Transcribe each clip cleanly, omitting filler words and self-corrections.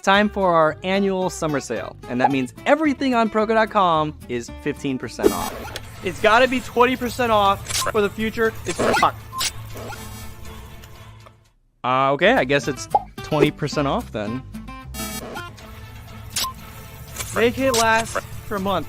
time for our annual summer sale, and that means everything on Proko.com is 15% off. It's got to be 20% off for the future. It's fucked. Okay, I guess it's 20% off then. Make it last for a month.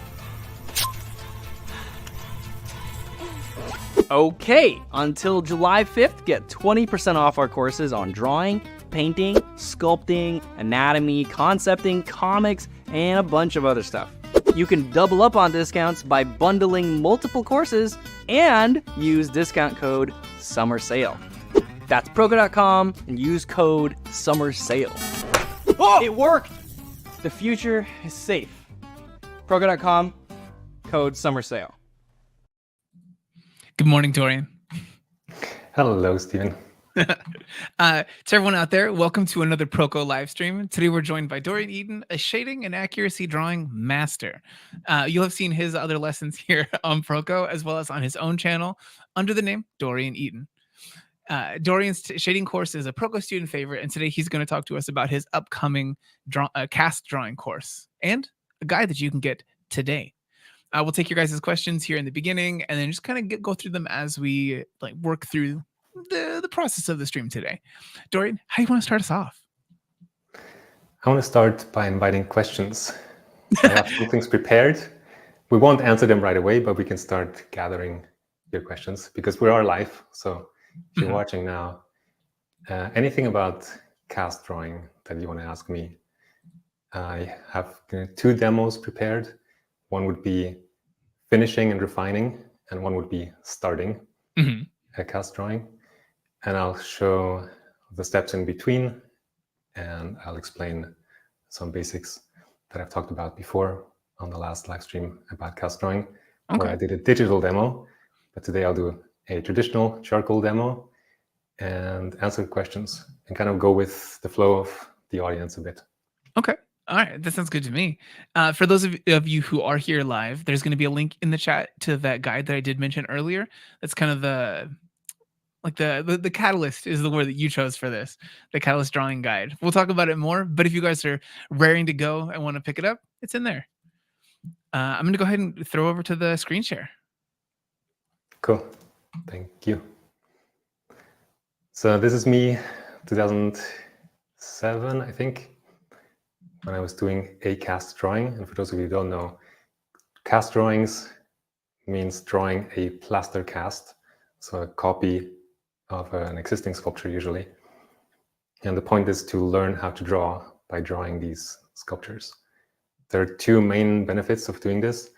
Okay, until July 5th, get 20% off our courses on drawing, painting, sculpting, anatomy, concepting, comics, and a bunch of other stuff. You can double up on discounts by bundling multiple courses and use discount code SUMMERSALE. That's Proko.com and use code SUMMERSALE. Oh, it worked! The future is safe. Proko.com, code SUMMERSALE. Good morning, Dorian. Hello, Stephen. To everyone out there, welcome to another Proko live stream. Today we're joined by Dorian Iten, a shading and accuracy drawing master. You'll have seen his other lessons here on Proko, as well as on his own channel under the name Dorian Iten. Dorian's shading course is a Proko student favorite, and today he's going to talk to us about his upcoming cast drawing course and a guide that you can get today. We'll take your guys' questions here in the beginning, and then just kind of go through them as we work through the process of the stream today. Dorian, how do you want to start us off? I want to start by inviting questions. I have some things prepared. We won't answer them right away, but we can start gathering your questions because we are live. So if you're watching now, anything about cast drawing that you want to ask me, I have 2 demos prepared. One would be finishing and refining, and one would be starting a cast drawing. And I'll show the steps in between, and I'll explain some basics that I've talked about before on the last live stream about cast drawing, where I did a digital demo. But today I'll do a traditional charcoal demo and answer questions and kind of go with the flow of the audience a bit. Okay. All right, that sounds good to me. For those of you who are here live, there's going to be a link in the chat to that guide that I did mention earlier. That's kind of the catalyst is the word that you chose for this, the catalyst drawing guide. We'll talk about it more, but if you guys are raring to go and want to pick it up, it's in there. I'm going to go ahead and throw over to the screen share. Cool. Thank you. So this is me, 2007, I think, when I was doing a cast drawing. And for those of you who don't know, cast drawings means drawing a plaster cast, so a copy of an existing sculpture usually. And the point is to learn how to draw by drawing these sculptures. There are 2 main benefits of doing this.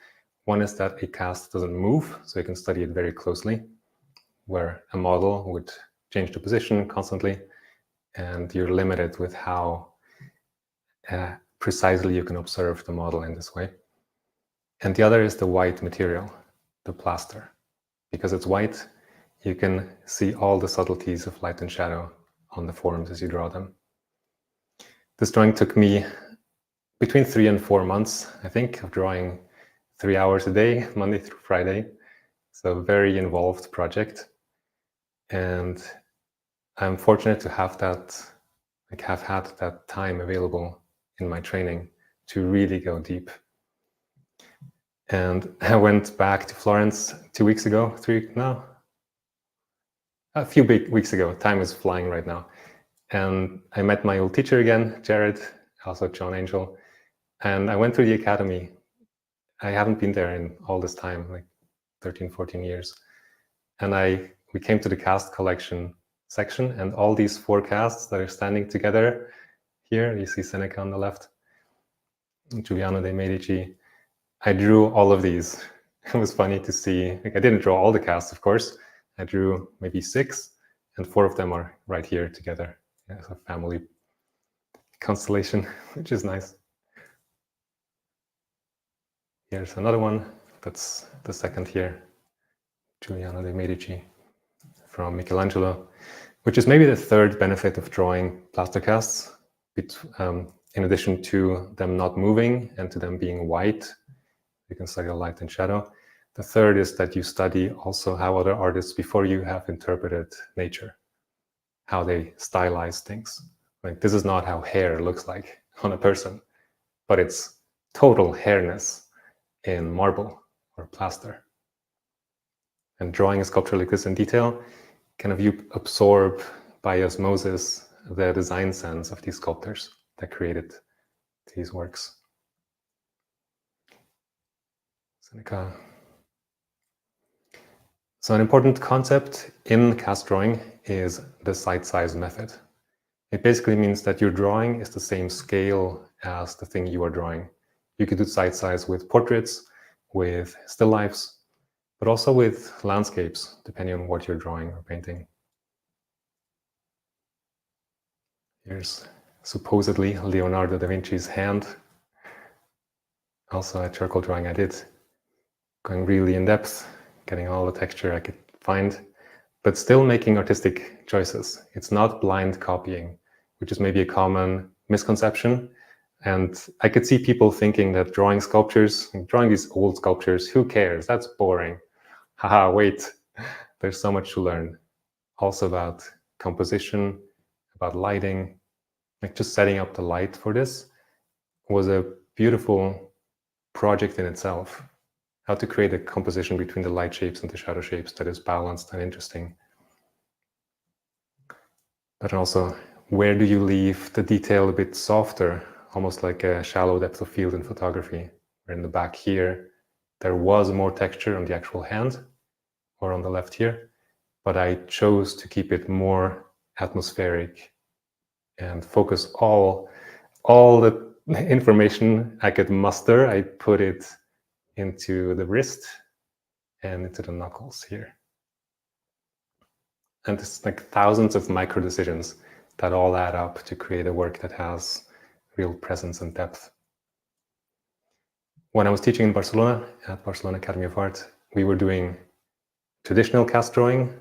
One is that a cast doesn't move, so you can study it very closely, where a model would change the position constantly, and you're limited with how precisely you can observe the model in this way. And the other is the white material, the plaster. Because it's white, you can see all the subtleties of light and shadow on the forms as you draw them. This drawing took me between 3 and 4 months, I think, of drawing 3 hours a day, Monday through Friday. So a very involved project. And I'm fortunate to have that, have had that time available in my training to really go deep. And I went back to Florence 2 weeks ago, a few big weeks ago. Time is flying right now. And I met my old teacher again, Jared, also John Angel. And I went through the academy. I haven't been there in all this time, like 13, 14 years. And we came to the cast collection section, and all these 4 casts that are standing together here, you see Seneca on the left, Giuliano de Medici. I drew all of these. It was funny to see. I didn't draw all the casts, of course. I drew maybe 6, and 4 of them are right here together. It's a family constellation, which is nice. Here's another one. That's the second here, Giuliano de Medici from Michelangelo, which is maybe the 3rd benefit of drawing plaster casts. In addition to them not moving and to them being white, you can study the light and shadow. The 3rd is that you study also how other artists before you have interpreted nature, how they stylize things. Like, this is not how hair looks like on a person, but it's total hairness in marble or plaster. And drawing a sculpture like this in detail, kind of you absorb by osmosis the design sense of these sculptors that created these works. Seneca. So an important concept in cast drawing is the site size method. It basically means that your drawing is the same scale as the thing you are drawing. You could do site size with portraits, with still lifes, but also with landscapes, depending on what you're drawing or painting. Here's supposedly Leonardo da Vinci's hand. Also a charcoal drawing I did, going really in depth, getting all the texture I could find, but still making artistic choices. It's not blind copying, which is maybe a common misconception. And I could see people thinking that drawing these old sculptures, who cares? That's boring. Haha, wait, there's so much to learn. Also about composition, about lighting, like just setting up the light for this was a beautiful project in itself. How to create a composition between the light shapes and the shadow shapes that is balanced and interesting. But also, where do you leave the detail a bit softer, almost like a shallow depth of field in photography, where in the back here, there was more texture on the actual hand, or on the left here, but I chose to keep it more atmospheric and focus all the information I could muster. I put it into the wrist and into the knuckles here. And it's like thousands of micro decisions that all add up to create a work that has real presence and depth. When I was teaching in Barcelona, at Barcelona Academy of Art, we were doing traditional cast drawing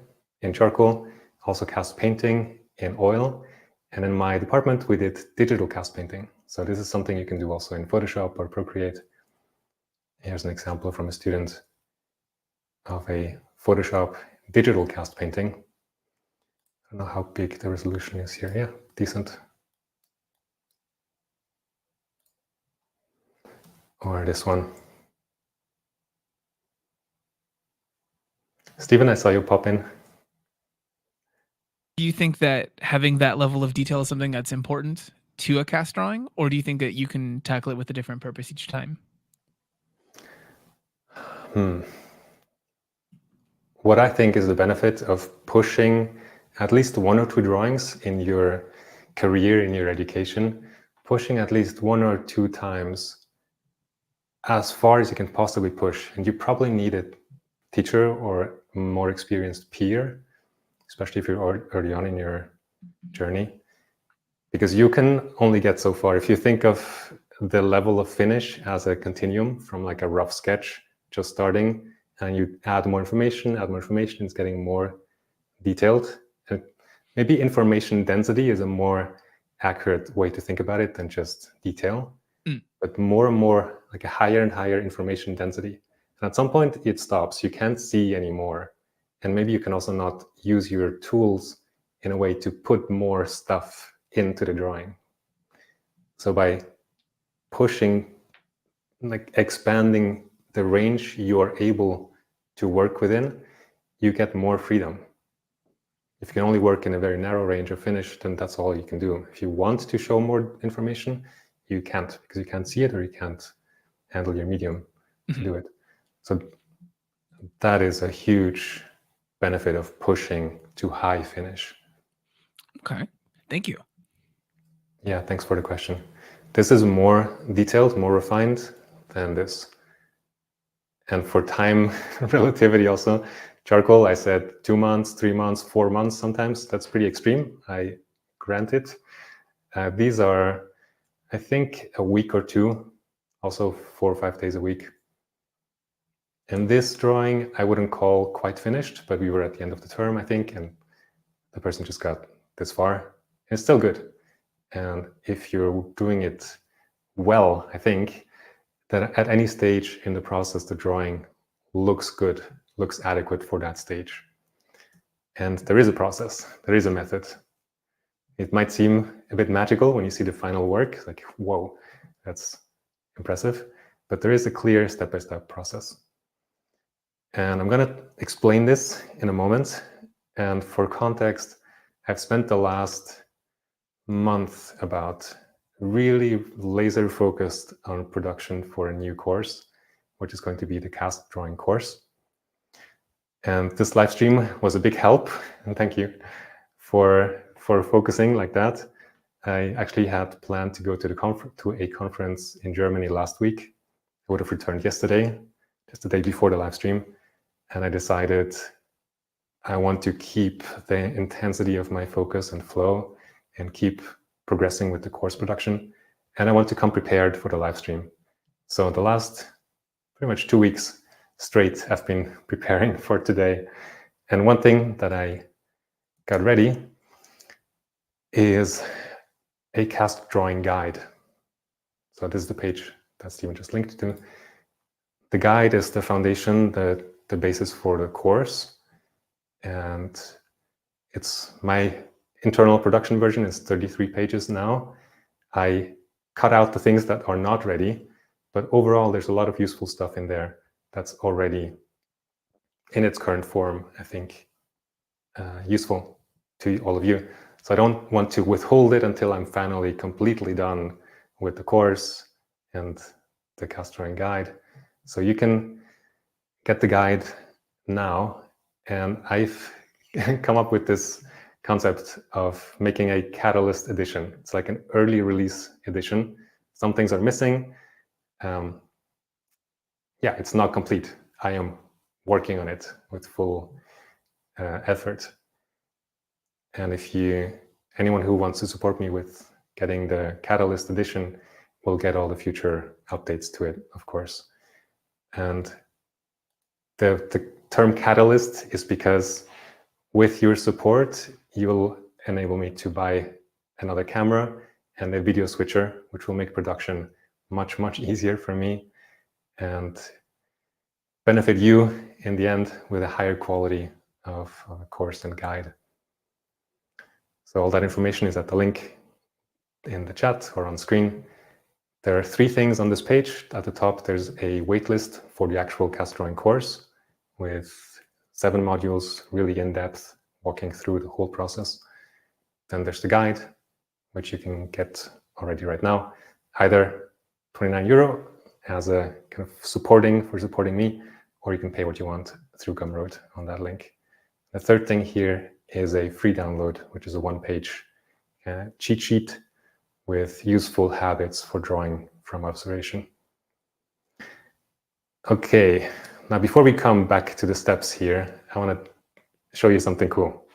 in charcoal, also cast painting in oil. And in my department, we did digital cast painting. So this is something you can do also in Photoshop or Procreate. Here's an example from a student of a Photoshop digital cast painting. I don't know how big the resolution is here. Yeah, decent. Or this one. Stephen, I saw you pop in. Do you think that having that level of detail is something that's important to a cast drawing, or do you think that you can tackle it with a different purpose each time? What I think is the benefit of pushing at least one or two drawings in your career, in your education, pushing at least one or two times as far as you can possibly push. And you probably need a teacher or a more experienced peer, especially if you're early on in your journey, because you can only get so far. If you think of the level of finish as a continuum from like a rough sketch, just starting, and you add more information, it's getting more detailed. And maybe information density is a more accurate way to think about it than just detail, but more and more like a higher and higher information density. And at some point it stops, you can't see anymore. And maybe you can also not use your tools in a way to put more stuff into the drawing. So by pushing, like expanding the range you are able to work within, you get more freedom. If you can only work in a very narrow range of finish, then that's all you can do. If you want to show more information, you can't, because you can't see it or you can't handle your medium to do it. So that is a huge benefit of pushing to high finish. Okay, thank you. Yeah, thanks for the question. This is more detailed, more refined than this. And for time relativity also, charcoal, I said 2 months, 3 months, 4 months sometimes. That's pretty extreme, I grant it. These are, I think, a week or two, also 4 or 5 days a week. And this drawing, I wouldn't call quite finished, but we were at the end of the term, I think, and the person just got this far. It's still good. And if you're doing it well, I think that at any stage in the process, the drawing looks good, looks adequate for that stage. And there is a process, there is a method. It might seem a bit magical when you see the final work, like, whoa, that's impressive. But there is a clear step-by-step process. And I'm going to explain this in a moment. And for context, I've spent the last month about really laser focused on production for a new course, which is going to be the cast drawing course. And this live stream was a big help, and thank you for focusing like that. I actually had planned to go to a conference in Germany last week. I would have returned yesterday, just the day before the live stream, and I decided I want to keep the intensity of my focus and flow and keep progressing with the course production. And I want to come prepared for the live stream. So the last pretty much 2 weeks straight, I've been preparing for today. And one thing that I got ready is a cast drawing guide. So this is the page that Steven just linked to. The guide is the foundation, the basis for the course. And it's my internal production version is 33 pages now. I cut out the things that are not ready, but overall there's a lot of useful stuff in there that's already in its current form, I think, useful to all of you. So I don't want to withhold it until I'm finally completely done with the course and the cast drawing guide. So you can get the guide now. And I've come up with this concept of making a catalyst edition. It's like an early release edition. Some things are missing. Yeah, it's not complete. I am working on it with full effort. And if anyone who wants to support me with getting the Catalyst edition will get all the future updates to it, of course. And the term Catalyst is because with your support, you'll enable me to buy another camera and a video switcher, which will make production much, much easier for me and benefit you in the end with a higher quality of a course and guide. So all that information is at the link in the chat or on screen. There are 3 things on this page. At the top, there's a waitlist for the actual cast drawing course with 7 modules, really in-depth, walking through the whole process. Then there's the guide, which you can get already right now, either €29 as a kind of supporting me, or you can pay what you want through Gumroad on that link. The third thing here is a free download, which is a 1-page cheat sheet with useful habits for drawing from observation. Okay, now before we come back to the steps here, I want to show you something cool.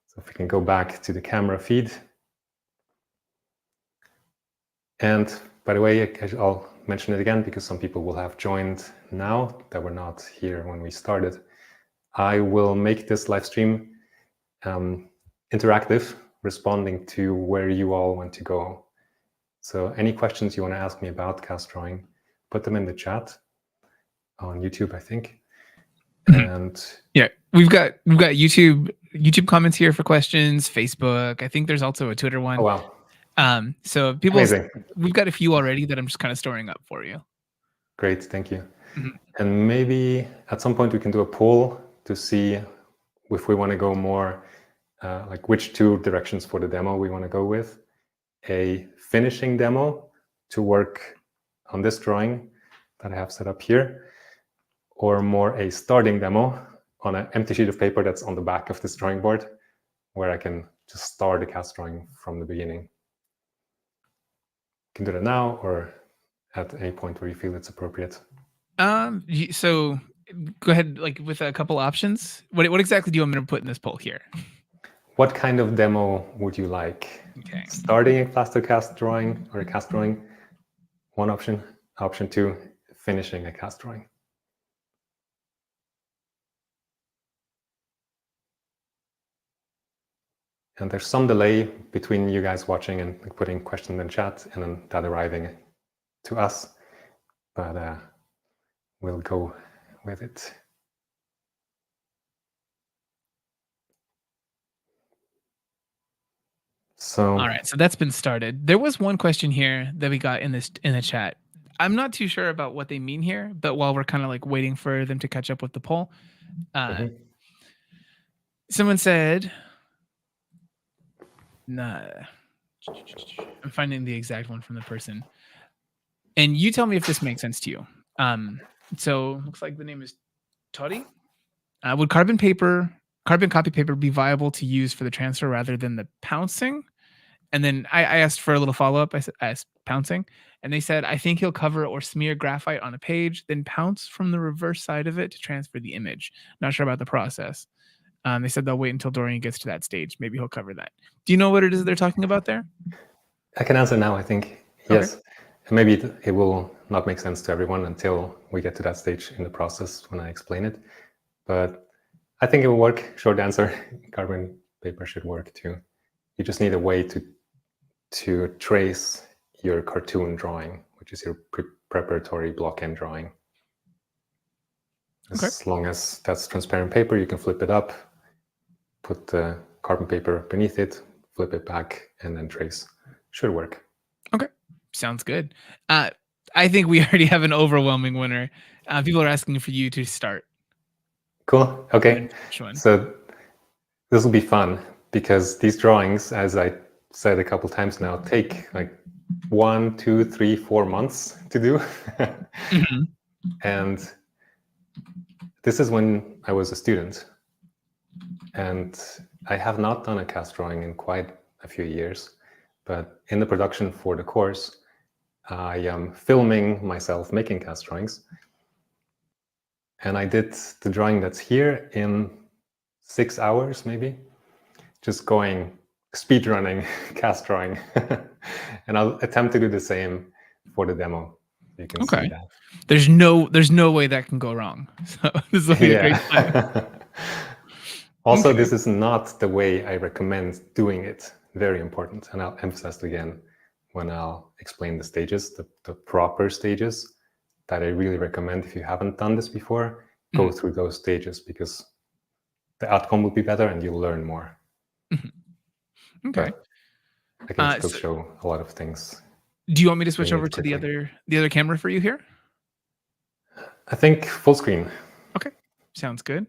So if we can go back to the camera feed. And by the way, I'll mention it again because some people will have joined now that were not here when we started. I will make this live stream interactive, responding to where you all want to go. So any questions you want to ask me about cast drawing, put them in the chat on YouTube, I think. And yeah, we've got YouTube comments here for questions, Facebook. I think there's also a Twitter one. Oh, wow. So people, Amazing. We've got a few already that I'm just kind of storing up for you. Great, thank you. And maybe at some point we can do a poll to see if we want to go more like which 2 directions for the demo we want to go with. A finishing demo to work on this drawing that I have set up here, or more a starting demo on an empty sheet of paper that's on the back of this drawing board, where I can just start the cast drawing from the beginning. You can do that now or at any point where you feel it's appropriate. So go ahead, like with a couple options. What exactly do you want me to put in this poll here? What kind of demo would you like? Okay. Starting a plaster cast drawing or a cast drawing, one option. Option 2, finishing a cast drawing. And there's some delay between you guys watching and putting questions in chat and then that arriving to us, but we'll go with it. So All right, so that's been started. There was one question here that we got in the chat. I'm not too sure about what they mean here, but while we're kind of like waiting for them to catch up with the poll, someone said, nah, I'm finding the exact one from the person. And you tell me if this makes sense to you. So looks like the name is Toddy. Would carbon copy paper be viable to use for the transfer rather than the pouncing? And then I asked for a little follow-up. I asked pouncing, and they said, I think he'll cover or smear graphite on a page, then pounce from the reverse side of it to transfer the image. Not sure about the process. They said they'll wait until Dorian gets to that stage. Maybe he'll cover that. Do you know what it is they're talking about there? I can answer now, I think. Yes. Okay. And maybe it will not make sense to everyone until we get to that stage in the process when I explain it. But I think it will work. Short answer, carbon paper should work too. You just need a way to trace your cartoon drawing, which is your preparatory block-end drawing. As long as that's transparent paper, you can flip it up, put the carbon paper beneath it, flip it back, and then trace. Should work. Okay, sounds good. I think we already have an overwhelming winner. People are asking for you to start. Cool. Okay. So this will be fun because these drawings, as I said a couple times now, take like 1, 2, 3, 4 months to do. And this is when I was a student. And I have not done a cast drawing in quite a few years. But in the production for the course, I am filming myself making cast drawings. And I did the drawing that's here in 6 hours, maybe, just going speed running, cast drawing. And I'll attempt to do the same for the demo. You can see that. There's no way that can go wrong. So this will be a great time. Also, this is not the way I recommend doing it. Very important. And I'll emphasize it again when I'll explain the stages, the proper stages that I really recommend. If you haven't done this before, go through those stages because the outcome will be better and you'll learn more. Okay. But I can still show a lot of things. Do you want me to switch over to the other camera for you here? I think full screen. Okay, sounds good.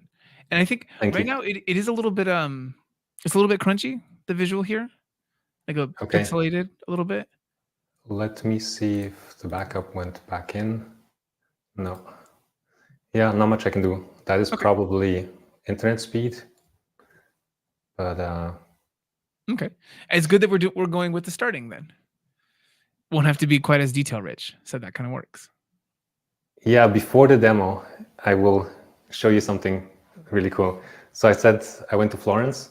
And I think now it is a little bit it's a little bit crunchy, the visual here, like pixelated a little bit. Let me see if the backup went back in. No. Yeah, not much I can do. That is probably internet speed. But okay, it's good that we're going with the starting then. Won't have to be quite as detail rich, so that kind of works. Yeah, before the demo, I will show you something really cool. So I said I went to Florence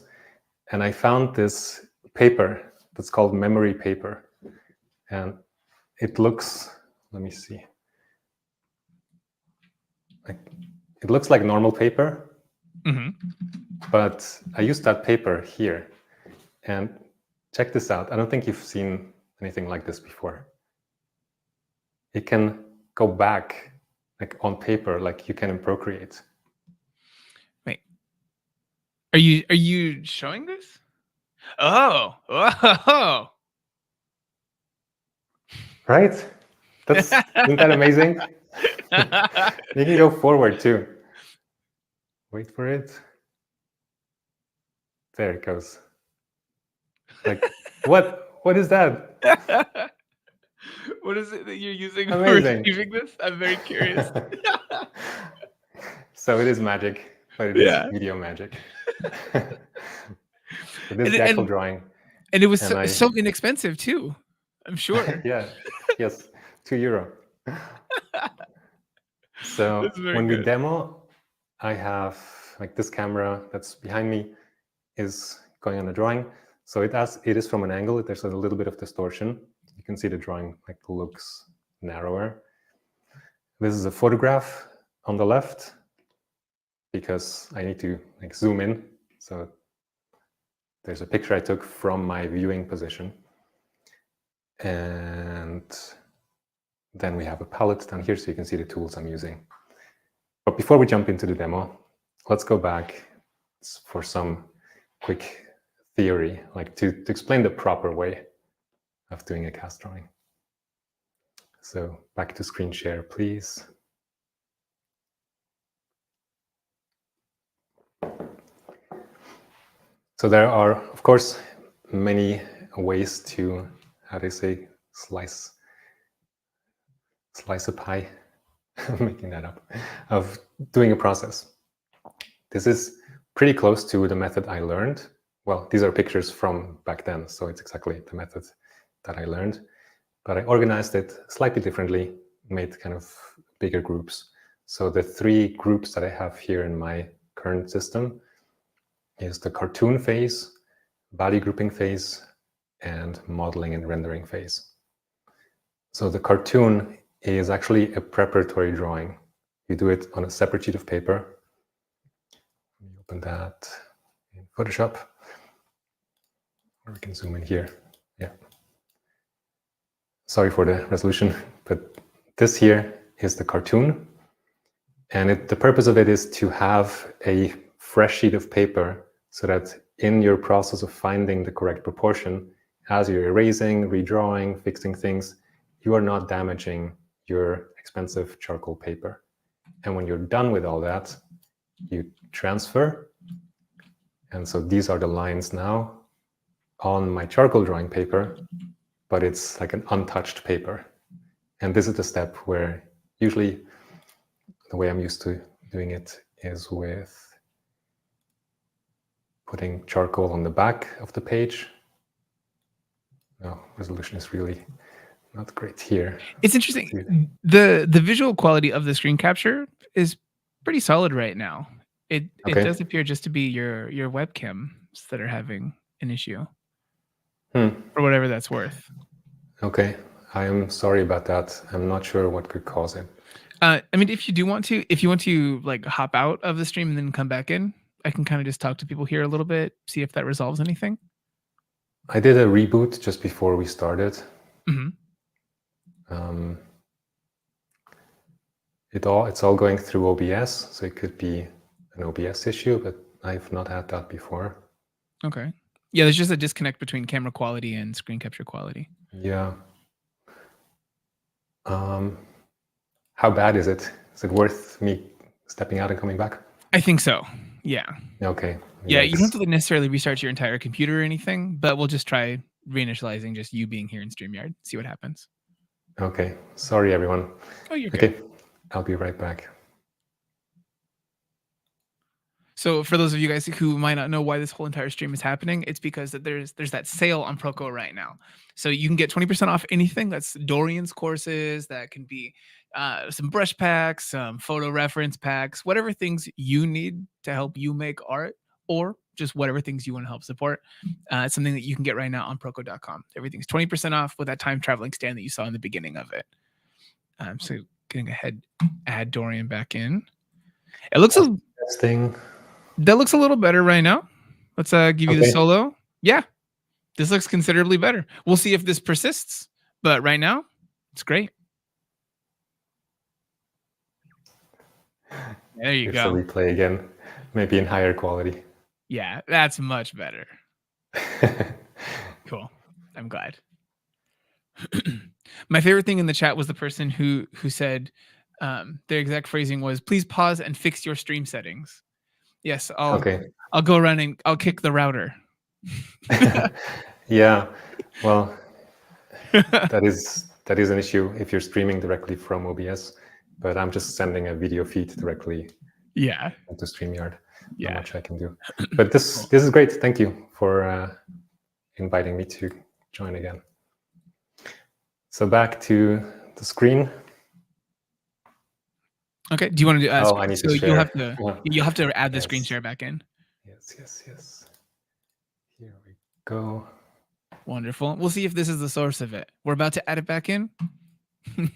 and I found this paper that's called memory paper. And it looks, let me see. It looks like normal paper, but I used that paper here. And check this out. I don't think you've seen anything like this before. It can go back like on paper, like you can in Procreate. Wait, are you showing this? Oh. Right? Isn't that amazing? You can go forward too. Wait for it. There it goes. Like, what is that? What is it that you're using Amazing. for achieving this? I'm very curious. So it is magic, but it is video magic. This is the actual drawing. And it was so inexpensive too, I'm sure. Yes, €2. So when we demo, I have like this camera that's behind me is going on a drawing. So it is from an angle. There's a little bit of distortion. You can see the drawing like looks narrower. This is a photograph on the left because I need to like zoom in. So there's a picture I took from my viewing position. And then we have a palette down here so you can see the tools I'm using. But before we jump into the demo, let's go back for some quick theory, like to explain the proper way of doing a cast drawing. So back to screen share, please. So there are, of course, many ways to, how do you say, slice a pie, I'm making that up, of doing a process. This is pretty close to the method I learned. Well, these are pictures from back then, so it's exactly the method that I learned. But I organized it slightly differently, made kind of bigger groups. So the 3 groups that I have here in my current system is the cartoon phase, body grouping phase, and modeling and rendering phase. So the cartoon is actually a preparatory drawing. You do it on a separate sheet of paper. Let me open that in Photoshop. Or we can zoom in here. Yeah. Sorry for the resolution, but this here is the cartoon. And the purpose of it is to have a fresh sheet of paper so that in your process of finding the correct proportion, as you're erasing, redrawing, fixing things, you are not damaging your expensive charcoal paper. And when you're done with all that, you transfer. And so these are the lines now on my charcoal drawing paper, but it's like an untouched paper. And this is the step where usually the way I'm used to doing it is with putting charcoal on the back of the page. No, resolution is really not great here. It's interesting. The visual quality of the screen capture is pretty solid right now. It does appear just to be your webcams that are having an issue, for whatever that's worth. Okay, I am sorry about that. I'm not sure what could cause it. I mean, if you want to like hop out of the stream and then come back in, I can kind of just talk to people here a little bit, see if that resolves anything. I did a reboot just before we started. Mm-hmm. It's all going through OBS, so it could be an OBS issue, but I've not had that before. Okay. Yeah, there's just a disconnect between camera quality and screen capture quality. Yeah. How bad is it? Is it worth me stepping out and coming back? I think so. Yeah. Okay. Yeah, you don't have to necessarily restart your entire computer or anything, but we'll just try reinitializing just you being here in StreamYard, see what happens. Okay. Sorry, everyone. Oh, you're good. Okay. I'll be right back. So for those of you guys who might not know why this whole entire stream is happening, it's because there's that sale on Proko right now. So you can get 20% off anything. That's Dorian's courses. That can be some brush packs, some photo reference packs, whatever things you need to help you make art, or just whatever things you want to help support. It's something that you can get right now on Proko.com. Everything's 20% off with that time traveling stand that you saw in the beginning of it. So getting ahead, add Dorian back in. It looks that looks a little better right now. Let's give you the solo. Yeah, this looks considerably better. We'll see if this persists, but right now it's great. There you go. Here's the replay again, maybe in higher quality. Yeah, that's much better. Cool. I'm glad. My favorite thing in the chat was the person who said their exact phrasing was, "Please pause and fix your stream settings." Yes, I'll go around and I'll kick the router. Yeah, well, that is an issue if you're streaming directly from OBS, but I'm just sending a video feed directly into StreamYard. Yeah, not much I can do. But this is great. Thank you for inviting me to join again. So back to the screen. Okay. Do you want to do? I need to share. You'll have to add the screen share back in. Yes. Here we go. Wonderful. We'll see if this is the source of it. We're about to add it back in.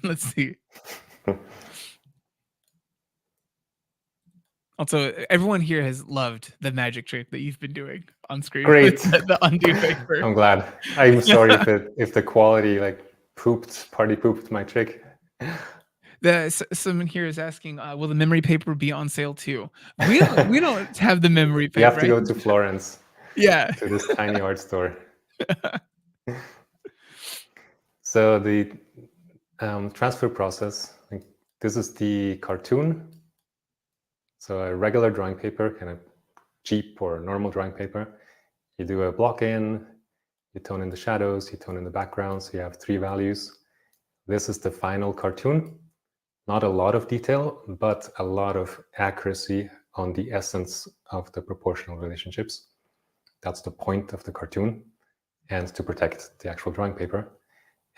Let's see. Also, everyone here has loved the magic trick that you've been doing on screen. Great. The undo paper. I'm glad. I'm sorry if the quality party pooped my trick. Someone here is asking, will the memory paper be on sale too? We don't have the memory paper. You have to go to Florence. Yeah. to this tiny art store. So the transfer process, like, this is the cartoon. So a regular drawing paper, kind of cheap or normal drawing paper. You do a block in, you tone in the shadows, you tone in the background, so you have 3 values. This is the final cartoon. Not a lot of detail, but a lot of accuracy on the essence of the proportional relationships. That's the point of the cartoon, and to protect the actual drawing paper.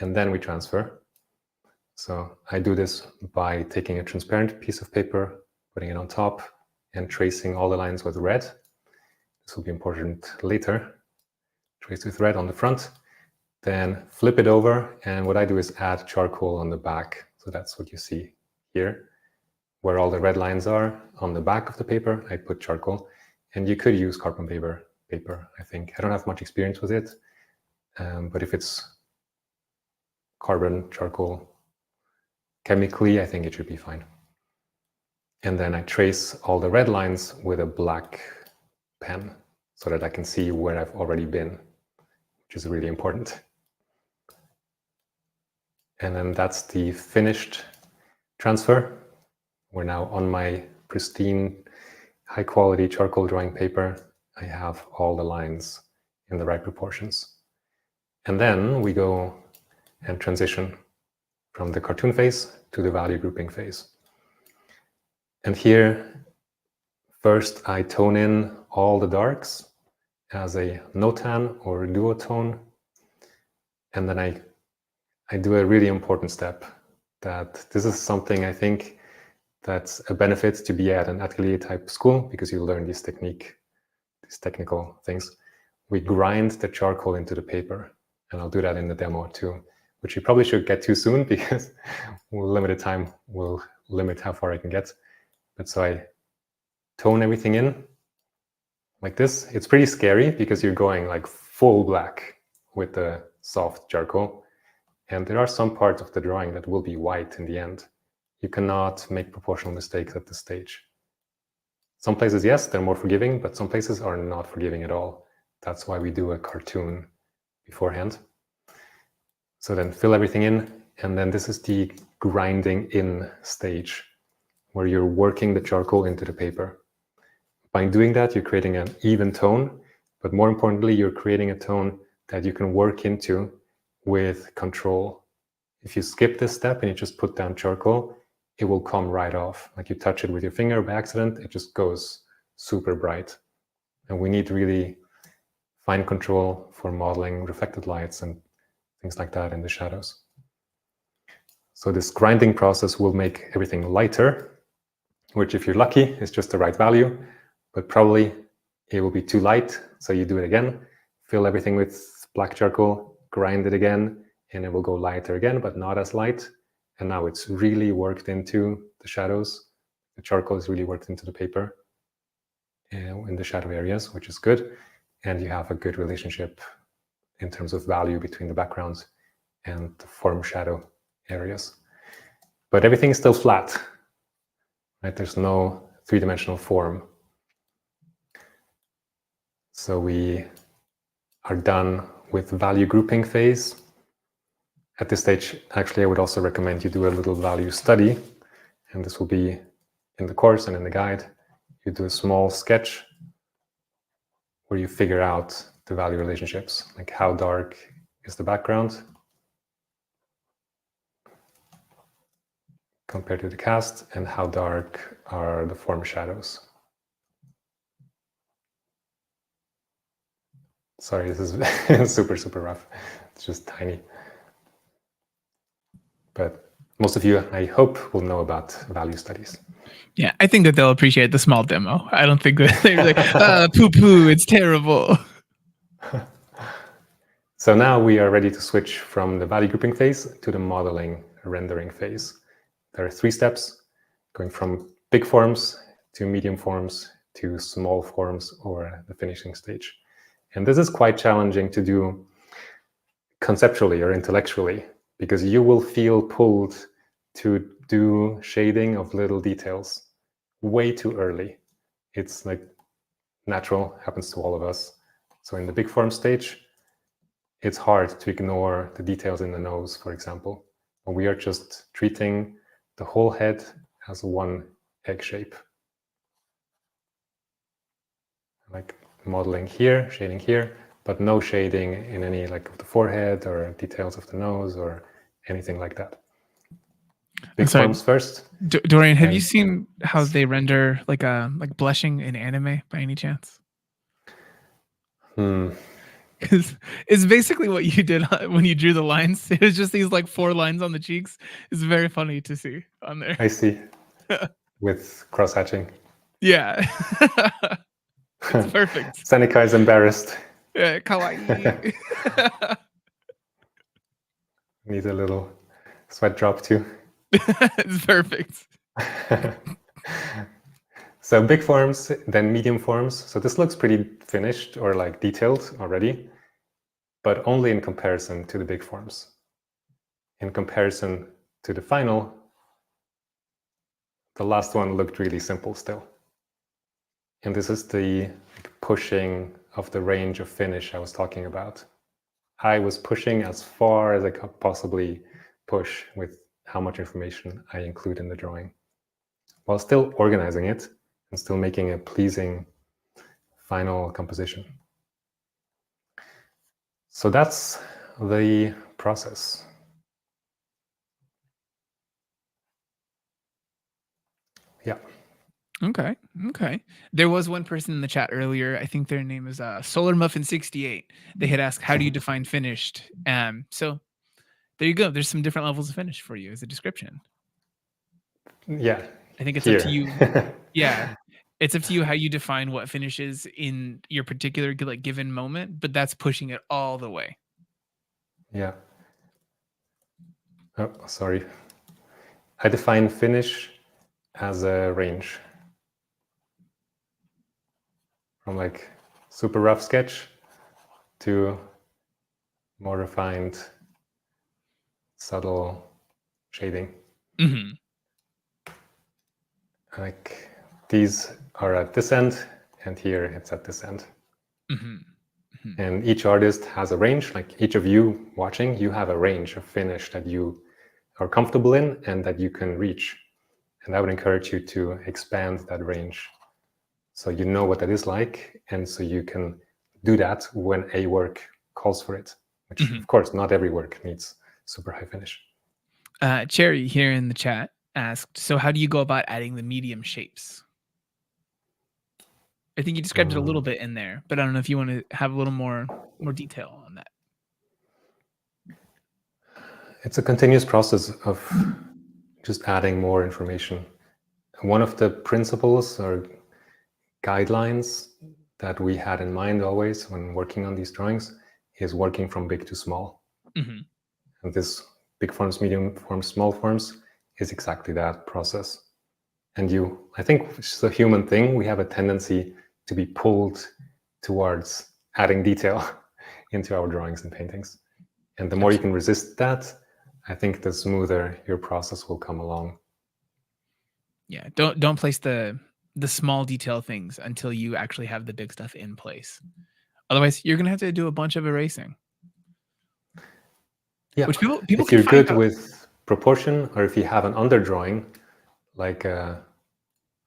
And then we transfer. So I do this by taking a transparent piece of paper, putting it on top, and tracing all the lines with red. This will be important later. Trace with red on the front, then flip it over, and what I do is add charcoal on the back. So that's what you see here. Where all the red lines are on the back of the paper, I put charcoal. And you could use carbon paper, I think. I don't have much experience with it, but if it's carbon, charcoal, chemically, I think it should be fine. And then I trace all the red lines with a black pen so that I can see where I've already been, which is really important. And then that's the finished transfer. We're now on my pristine, high quality charcoal drawing paper. I have all the lines in the right proportions. And then we go and transition from the cartoon phase to the value grouping phase. And here, first I tone in all the darks as a no-tan or duotone. And then I do a really important step, that this is something I think that's a benefit to be at an atelier type school, because you learn these technical things. We grind the charcoal into the paper, and I'll do that in the demo too, which you probably should get to soon because limited time will limit how far I can get. But so I tone everything in like this. It's pretty scary because you're going like full black with the soft charcoal. And there are some parts of the drawing that will be white in the end. You cannot make proportional mistakes at this stage. Some places, yes, they're more forgiving, but some places are not forgiving at all. That's why we do a cartoon beforehand. So then fill everything in, and then this is the grinding in stage, where you're working the charcoal into the paper. By doing that, you're creating an even tone, but more importantly, you're creating a tone that you can work into with control. If you skip this step and you just put down charcoal, it will come right off. Like you touch it with your finger by accident, it just goes super bright. And we need really fine control for modeling reflected lights and things like that in the shadows. So this grinding process will make everything lighter, which if you're lucky is just the right value, but probably it will be too light. So you do it again, fill everything with black charcoal, grind it again, and it will go lighter again, but not as light. And now it's really worked into the shadows. The charcoal is really worked into the paper in the shadow areas, which is good. And you have a good relationship in terms of value between the backgrounds and the form shadow areas. But everything is still flat, right? There's no three-dimensional form. So we are done with value grouping phase. At this stage, actually, I would also recommend you do a little value study, and this will be in the course and in the guide. You do a small sketch where you figure out the value relationships, like how dark is the background compared to the cast, and how dark are the form shadows. Sorry, this is super, super rough. It's just tiny. But most of you, I hope, will know about value studies. Yeah, I think that they'll appreciate the small demo. I don't think that they're like, poo-poo, it's terrible. So now we are ready to switch from the value grouping phase to the modeling rendering phase. There are 3 steps, going from big forms to medium forms to small forms, or the finishing stage. And this is quite challenging to do conceptually or intellectually, because you will feel pulled to do shading of little details way too early. It's like natural, happens to all of us. So in the big form stage, it's hard to ignore the details in the nose, for example. And we are just treating the whole head as one egg shape. Like modeling here, shading here, but no shading in any like of the forehead or details of the nose or anything like that. Big forms first. Dorian, have you seen how they render like blushing in anime by any chance? Because it's basically what you did when you drew the lines. It was just these like 4 lines on the cheeks. It's very funny to see on there. I see. With cross-hatching. Yeah. It's perfect. Seneca is embarrassed. Yeah, kawaii. Need a little sweat drop too. It's perfect. So big forms, then medium forms. So this looks pretty finished or like detailed already, but only in comparison to the big forms. In comparison to the final, the last one looked really simple still. And this is the pushing of the range of finish I was talking about. I was pushing as far as I could possibly push with how much information I include in the drawing, while still organizing it and still making a pleasing final composition. So that's the process. Yeah. Okay. There was one person in the chat earlier. I think their name is Solar Muffin 68. They had asked, "How do you define finished?" So there you go. There's some different levels of finish for you as a description. Yeah. I think it's up to you. Yeah. It's up to you how you define what finishes in your particular like given moment, but that's pushing it all the way. Yeah. Oh, sorry. I define finish as a range. From like super rough sketch to more refined, subtle shading. Like these are at this end, and here it's at this end. And each artist has a range. Like each of you watching, you have a range of finish that you are comfortable in and that you can reach. And I would encourage you to expand that range, so you know what that is like, and so you can do that when a work calls for it, which of course not every work needs super high finish. Cherry here in the chat asked, so how do you go about adding the medium shapes? I think you described it a little bit in there, but I don't know if you want to have a little more detail on that. It's a continuous process of just adding more information. One of the principles or guidelines that we had in mind always when working on these drawings is working from big to small. And this big forms, medium forms, small forms is exactly that process. And I think it's a human thing. We have a tendency to be pulled towards adding detail into our drawings and paintings. And the more you can resist that, I think the smoother your process will come along. Yeah, don't place the small detail things until you actually have the big stuff in place. Otherwise, you're gonna have to do a bunch of erasing. Yeah, which people if you're good with proportion, or if you have an underdrawing, like a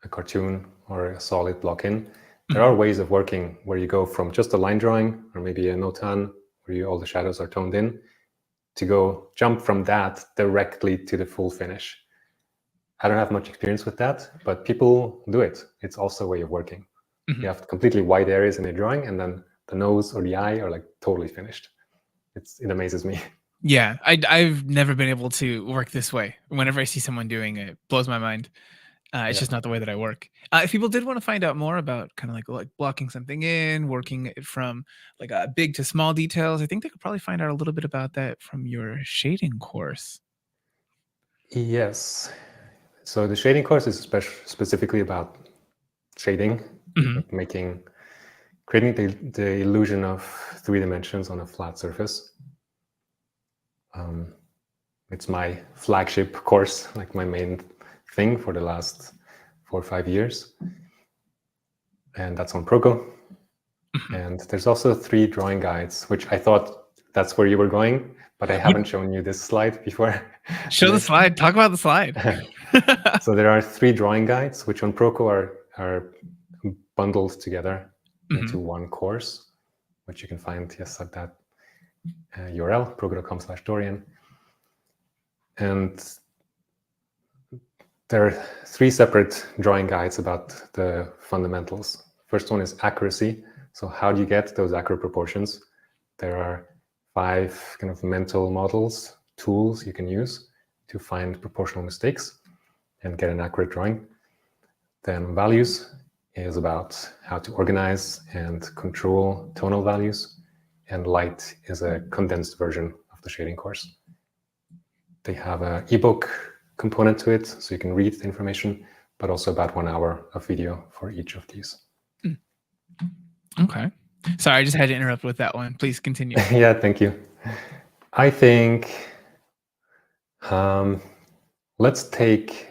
cartoon or a solid block-in, there are ways of working where you go from just a line drawing or maybe a notan where all the shadows are toned in, to jump from that directly to the full finish. I don't have much experience with that, but people do it. It's also a way of working. You have completely white areas in your drawing, and then the nose or the eye are like totally finished. It amazes me. Yeah, I've never been able to work this way. Whenever I see someone doing it, it blows my mind. It's just not the way that I work. If people did want to find out more about kind of like blocking something in, working it from like big to small details, I think they could probably find out a little bit about that from your shading course. Yes. So the shading course is specifically about shading, creating the illusion of 3 dimensions on a flat surface. It's my flagship course, like my main thing for the last 4 or 5 years. And that's on Proko. And there's also 3 drawing guides, which I thought that's where you were going, but I haven't shown you this slide before. Show the slide. Talk about the slide. So there are 3 drawing guides, which on Proko are bundled together into one course, which you can find, yes, at that URL, proko.com/Dorian. And there are 3 separate drawing guides about the fundamentals. First one is accuracy. So how do you get those accurate proportions? There are 5 kind of mental models, tools you can use to find proportional mistakes and get an accurate drawing. Then values is about how to organize and control tonal values. And light is a condensed version of the shading course. They have an ebook component to it, so you can read the information, but also about 1 hour of video for each of these. Okay. Sorry, I just had to interrupt with that one. Please continue. Yeah, thank you. I think I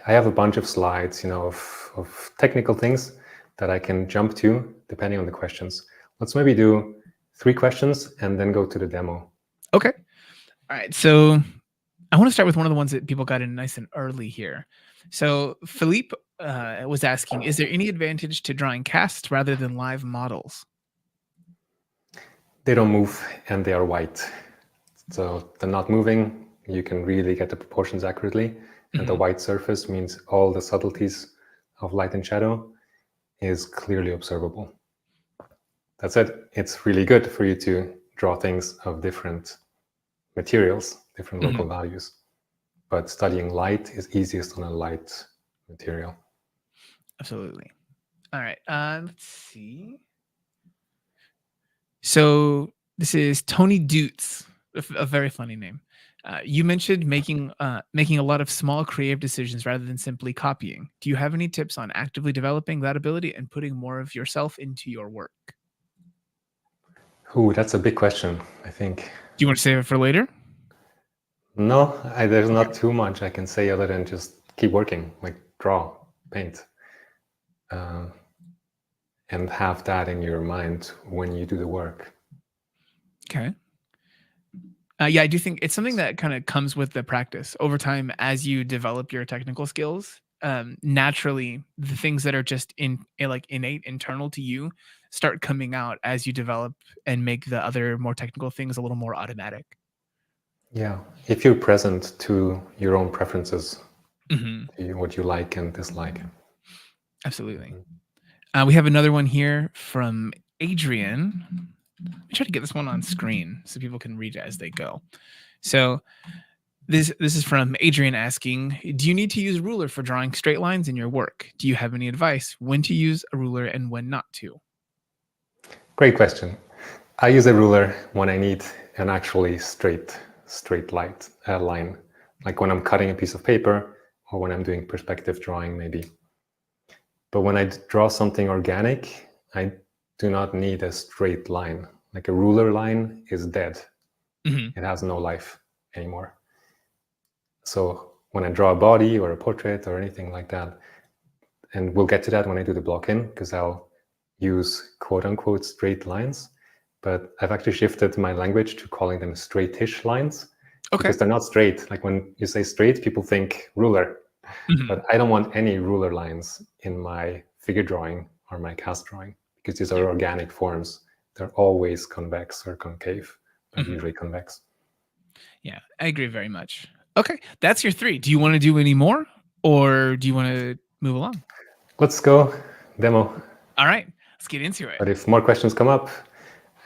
have a bunch of slides, of technical things that I can jump to depending on the questions. Let's maybe do 3 questions and then go to the demo. Okay. All right. So I want to start with one of the ones that people got in nice and early here. So Philippe was asking, is there any advantage to drawing casts rather than live models? They don't move and they are white. So they're not moving. You can really get the proportions accurately. And the white surface means all the subtleties of light and shadow is clearly observable. That's it. It's really good for you to draw things of different materials, different local values. But studying light is easiest on a light material. Absolutely. All right. Let's see. So this is Tony Dutz, a very funny name. You mentioned making a lot of small creative decisions rather than simply copying. Do you have any tips on actively developing that ability and putting more of yourself into your work? Ooh, that's a big question, I think. Do you want to save it for later? No, there's not too much I can say other than just keep working, like draw, paint, and have that in your mind when you do the work. Okay. Yeah, I do think it's something that kind of comes with the practice over time as you develop your technical skills. Naturally, the things that are just innate, internal to you, start coming out as you develop and make the other more technical things a little more automatic. Yeah, if you're present to your own preferences, what you like and dislike. Absolutely. We have another one here from Adrian. Let me try to get this one on screen so people can read it as they go. So this is from Adrian asking, do you need to use a ruler for drawing straight lines in your work? Do you have any advice when to use a ruler and when not to? Great question. I use a ruler when I need an actually straight line, like when I'm cutting a piece of paper or when I'm doing perspective drawing maybe. But when I draw something organic, I do not need a straight line. Like a ruler line is dead. It has no life anymore. So when I draw a body or a portrait or anything like that, and we'll get to that when I do the block-in, because I'll use quote-unquote straight lines, but I've actually shifted my language to calling them straightish lines. Okay. Because they're not straight. Like when you say straight, people think ruler. But I don't want any ruler lines in my figure drawing or my cast drawing, because these are organic forms. They're always convex or concave, but usually convex. Yeah, I agree very much. Okay, that's your 3. Do you want to do any more, or do you want to move along? Let's go demo. All right, let's get into it. But if more questions come up,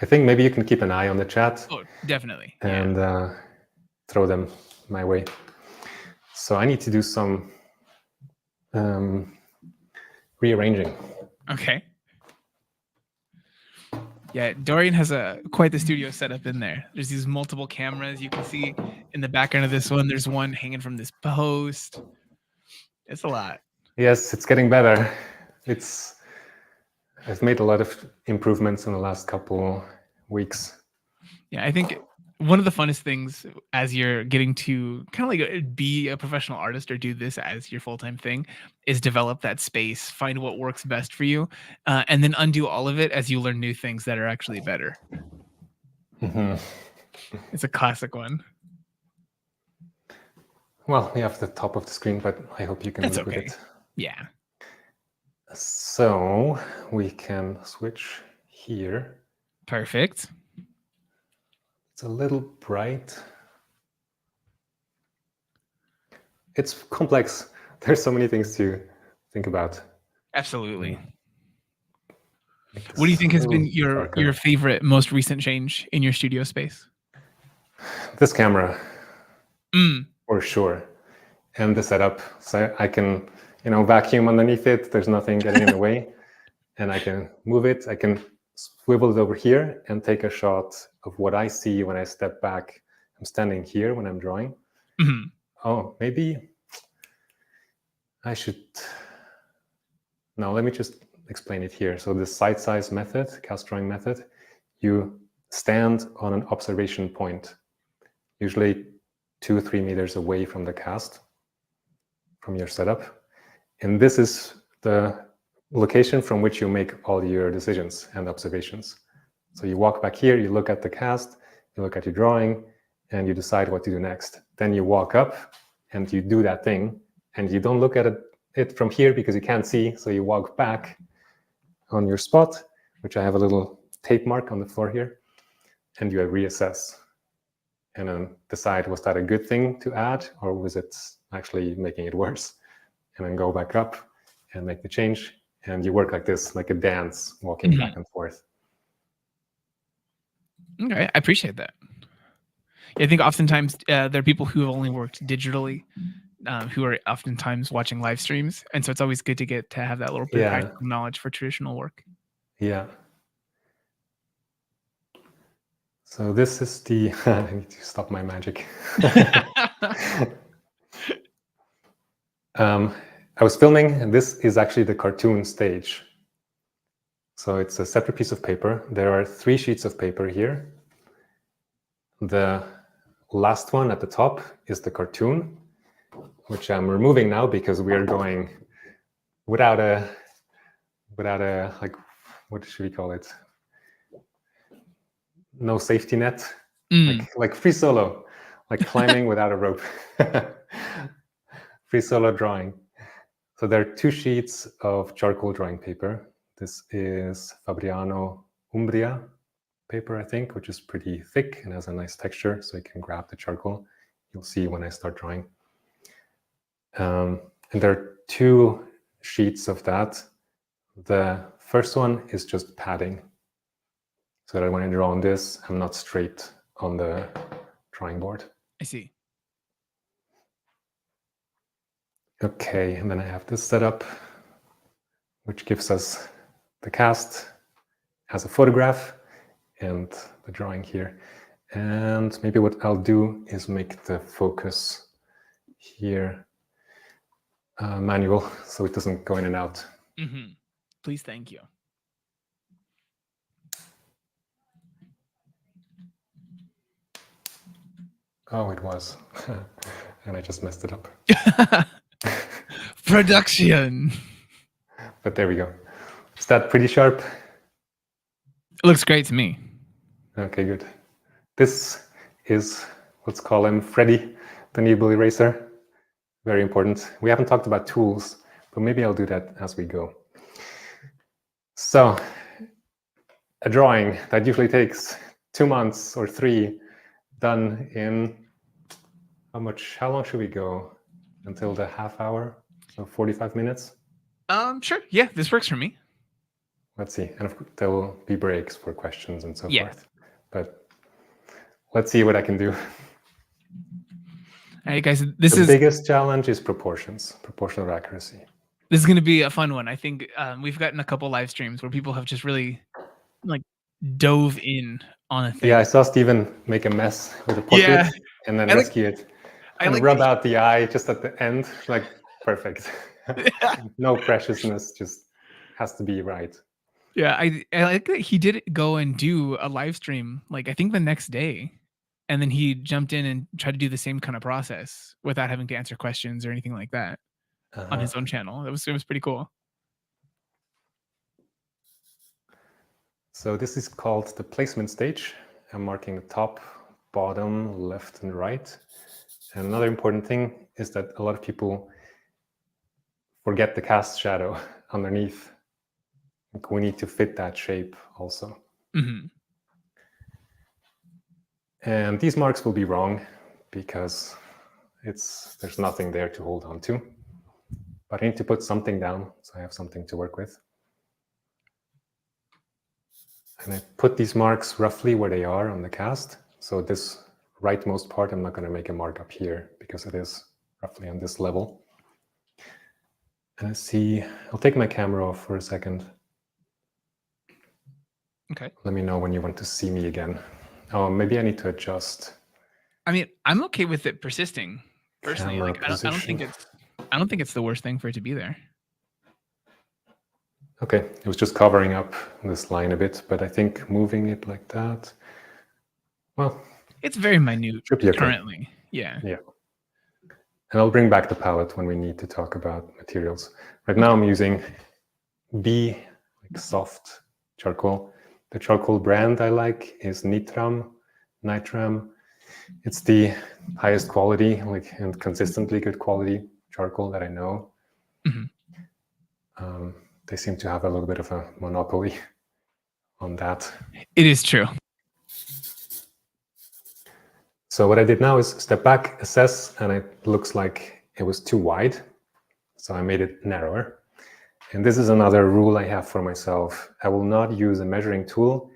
I think maybe you can keep an eye on the chat. Oh, definitely. And throw them my way. So I need to do some rearranging. Okay. Yeah, Dorian has quite the studio setup in there. There's these multiple cameras you can see in the background of this one. There's one hanging from this post. It's a lot. Yes, it's getting better. I've made a lot of improvements in the last couple weeks. Yeah, I think one of the funnest things as you're getting to kind of like be a professional artist or do this as your full-time thing is develop that space, find what works best for you, and then undo all of it as you learn new things that are actually better. It's a classic one. Well, we have the top of the screen, but I hope you can That's live with okay. it. Yeah. So we can switch here. Perfect. It's a little bright. It's complex. There's so many things to think about. Absolutely. Make this What do you think a has been little darker. your favorite, most recent change in your studio space? This camera, Mm. for sure, and the setup. So I can, vacuum underneath it. There's nothing getting in the way, and I can move it. I can swivel it over here and take a shot of what I see when I step back. I'm standing here when I'm drawing. Mm-hmm. Oh, maybe I should. No, let me just explain it here. So the side size method, cast drawing method, you stand on an observation point, usually 2-3 meters away from the cast, from your setup. And this is the location from which you make all your decisions and observations. So you walk back here, you look at the cast, you look at your drawing, and you decide what to do next. Then you walk up and you do that thing, and you don't look at it from here because you can't see. So you walk back on your spot, which I have a little tape mark on the floor here, and you reassess and then decide, was that a good thing to add, or was it actually making it worse? And then go back up and make the change. And you work like this, like a dance, walking back and forth. Okay, I appreciate that. I think oftentimes there are people who have only worked digitally, who are oftentimes watching live streams, and so it's always good to have that little bit of practical knowledge for traditional work. Yeah. So this is the. I need to stop my magic. I was filming, and this is actually the cartoon stage. So it's a separate piece of paper. There are 3 sheets of paper here. The last one at the top is the cartoon, which I'm removing now because we are going without a like, what should we call it? No safety net, like free solo, like climbing without a rope. Free solo drawing. So there are 2 sheets of charcoal drawing paper. This is Fabriano Umbria paper, I think, which is pretty thick and has a nice texture, so you can grab the charcoal. You'll see when I start drawing. And there are 2 sheets of that. The first one is just padding, so that when I draw on this, I'm not straight on the drawing board. I see. Okay, and then I have this setup, which gives us the cast as a photograph and the drawing here. And maybe what I'll do is make the focus here manual, so it doesn't go in and out. Mm-hmm. Please, thank you. Oh, it was. And I just messed it up. Production. But there we go. Is that pretty sharp? It looks great to me. Okay, good. This is, let's call him Freddy, the needle eraser. Very important. We haven't talked about tools, but maybe I'll do that as we go. So, a drawing that usually takes 2 months or 3, done in how long should we go? Until the half hour? So 45 minutes? Sure. Yeah, this works for me. Let's see. And there will be breaks for questions and so forth. But let's see what I can do. All right, guys. The biggest challenge is proportional accuracy. This is going to be a fun one. I think we've gotten a couple live streams where people have just really dove in on a thing. Yeah, I saw Steven make a mess with a portrait and then rescue it. And rub out the eye just at the end, like perfect. No preciousness, just has to be right. Yeah, I like that he did go and do a live stream, I think the next day, and then he jumped in and tried to do the same kind of process without having to answer questions or anything like that on his own channel. It was pretty cool. So this is called the placement stage. I'm marking the top, bottom, left, and right. And another important thing is that a lot of people forget the cast shadow underneath. We need to fit that shape also. Mm-hmm. And these marks will be wrong because there's nothing there to hold on to. But I need to put something down so I have something to work with. And I put these marks roughly where they are on the cast. So this rightmost part, I'm not going to make a mark up here because it is roughly on this level. And I see, I'll take my camera off for a second. Okay. Let me know when you want to see me again. Oh, maybe I need to adjust. I mean, I'm okay with it persisting personally. Camera Like, I don't think it's the worst thing for it to be there. Okay, it was just covering up this line a bit, but I think moving it like that, well, it's very minute should be okay. Currently. Yeah. Yeah. And I'll bring back the palette when we need to talk about materials. Right now I'm using B, like soft charcoal. The charcoal brand I like is Nitram. It's the highest quality, and consistently good quality charcoal that I know. Mm-hmm. They seem to have a little bit of a monopoly on that. It is true. So what I did now is step back, assess, and it looks like it was too wide. So I made it narrower. And this is another rule I have for myself. I will not use a measuring tool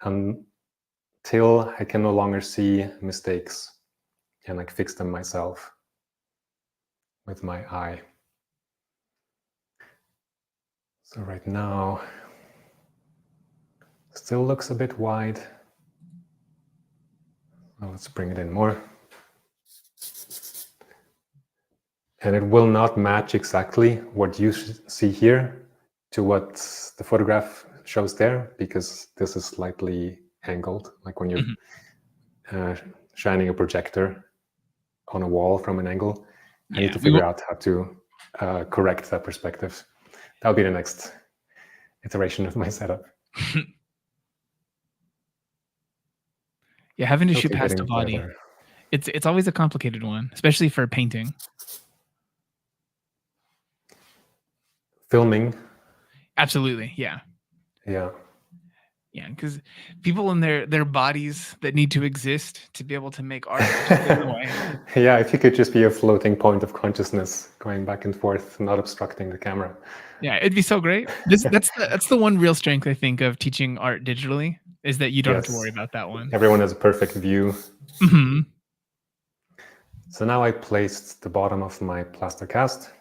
until I can no longer see mistakes and like fix them myself with my eye. So right now, still looks a bit wide. Well, let's bring it in more. And it will not match exactly what you see here to what the photograph shows there, because this is slightly angled, like when you're shining a projector on a wall from an angle. I need to figure out how to correct that perspective. That'll be the next iteration of my setup. Yeah, having to shoot past a body. Better. It's always a complicated one, especially for painting. Filming. Absolutely, yeah. Yeah. Yeah, because people in their bodies that need to exist to be able to make art. Yeah, if you could just be a floating point of consciousness going back and forth, not obstructing the camera. Yeah, it'd be so great. That's the one real strength I think of teaching art digitally, is that you don't have to worry about that one. Everyone has a perfect view. Mm-hmm. So now I placed the bottom of my plaster cast.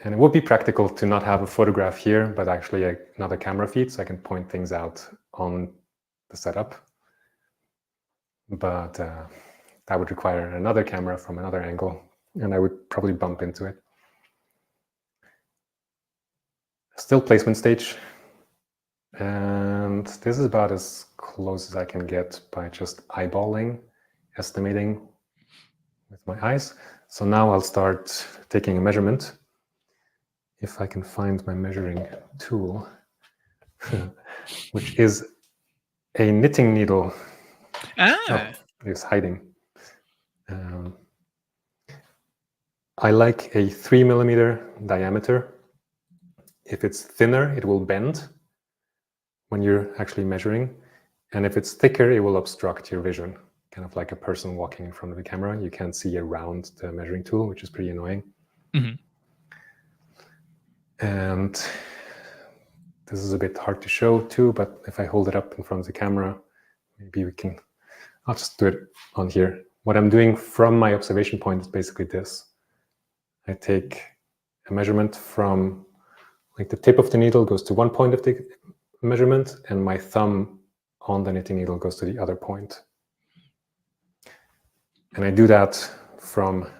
And it would be practical to not have a photograph here, but actually another camera feed, so I can point things out on the setup. But that would require another camera from another angle, and I would probably bump into it. Still placement stage. And this is about as close as I can get by just eyeballing, estimating with my eyes. So now I'll start taking a measurement. If I can find my measuring tool, which is a knitting needle. It's hiding. I like a 3 millimeter diameter. If it's thinner, it will bend when you're actually measuring. And if it's thicker, it will obstruct your vision. Kind of like a person walking in front of the camera. You can't see around the measuring tool, which is pretty annoying. Mm-hmm. And this is a bit hard to show too, but if I hold it up in front of the camera, maybe I'll just do it on here. What I'm doing from my observation point is basically this. I take a measurement from, like, the tip of the needle goes to one point of the measurement, and my thumb on the knitting needle goes to the other point. And I do that from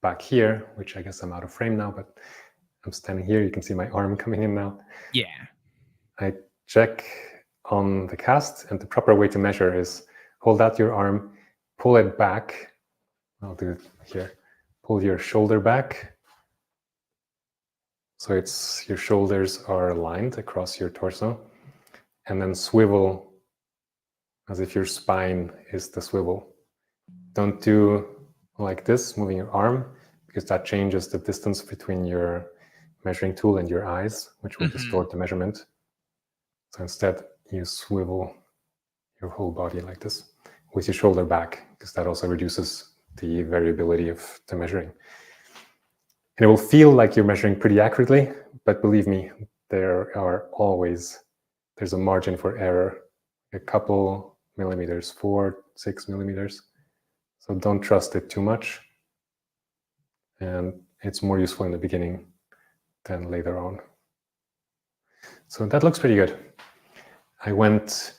back here, which I guess I'm out of frame now, but I'm standing here. You can see my arm coming in now. Yeah. I check on the cast, and the proper way to measure is hold out your arm, pull it back. I'll do it here. Pull your shoulder back. So your shoulders are aligned across your torso. And then swivel as if your spine is the swivel. Don't do like this, moving your arm, because that changes the distance between your measuring tool and your eyes, which will distort the measurement. So instead, you swivel your whole body like this with your shoulder back, because that also reduces the variability of the measuring. And it will feel like you're measuring pretty accurately, but believe me, there's a margin for error, a couple millimeters, 4-6 millimeters. So don't trust it too much. And it's more useful in the beginning than later on. So that looks pretty good. I went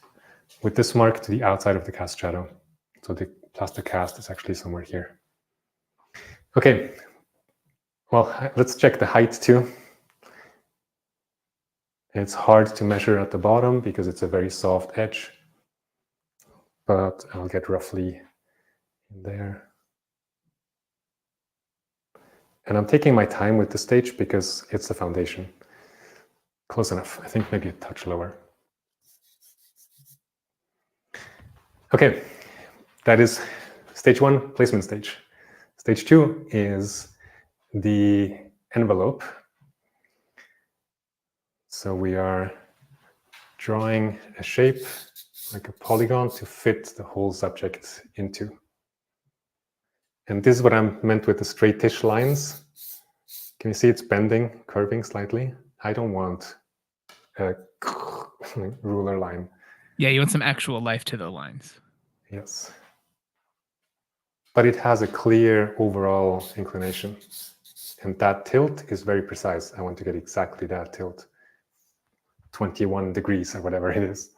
with this mark to the outside of the cast shadow. So the plaster cast is actually somewhere here. Okay, well, let's check the height too. It's hard to measure at the bottom because it's a very soft edge, but I'll get roughly in there. And I'm taking my time with the stage because it's the foundation. Close enough. I think maybe a touch lower. Okay, that is stage 1, placement stage. Stage 2 is the envelope. So we are drawing a shape like a polygon to fit the whole subject into. And this is what I'm meant with the straightish lines. Can you see it's bending, curving slightly? I don't want a ruler line. Yeah, you want some actual life to the lines. Yes. But it has a clear overall inclination. And that tilt is very precise. I want to get exactly that tilt. 21 degrees or whatever it is.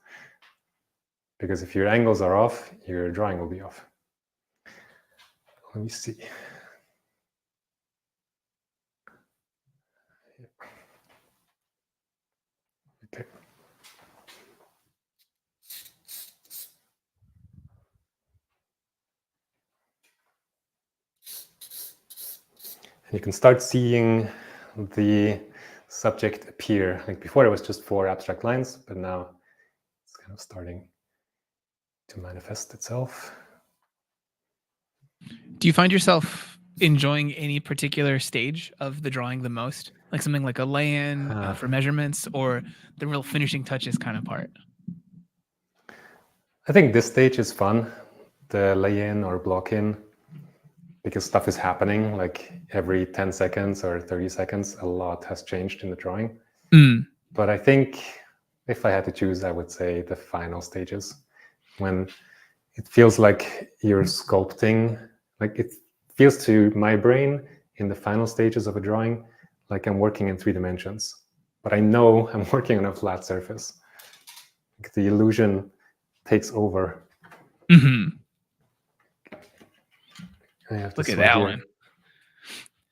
Because if your angles are off, your drawing will be off. Let me see. Okay. And you can start seeing the subject appear. Like before, it was just 4 abstract lines, but now it's kind of starting to manifest itself. Do you find yourself enjoying any particular stage of the drawing the most? Like something like a lay-in for measurements, or the real finishing touches kind of part? I think this stage is fun, the lay-in or block-in, because stuff is happening like every 10 seconds or 30 seconds. A lot has changed in the drawing. But I think if I had to choose, I would say the final stages, when it feels like you're sculpting. Like it feels to my brain in the final stages of a drawing like I'm working in 3 dimensions, but I know I'm working on a flat surface. Like the illusion takes over. Look at that one.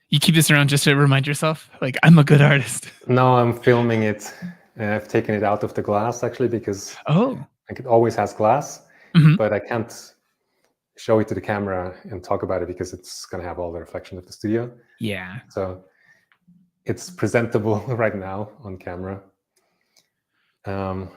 You keep this around just to remind yourself, like, I'm a good artist. No, I'm filming it. I've taken it out of the glass actually because like it always has glass, but I can't show it to the camera and talk about it because it's going to have all the reflection of the studio. Yeah. So it's presentable right now on camera. And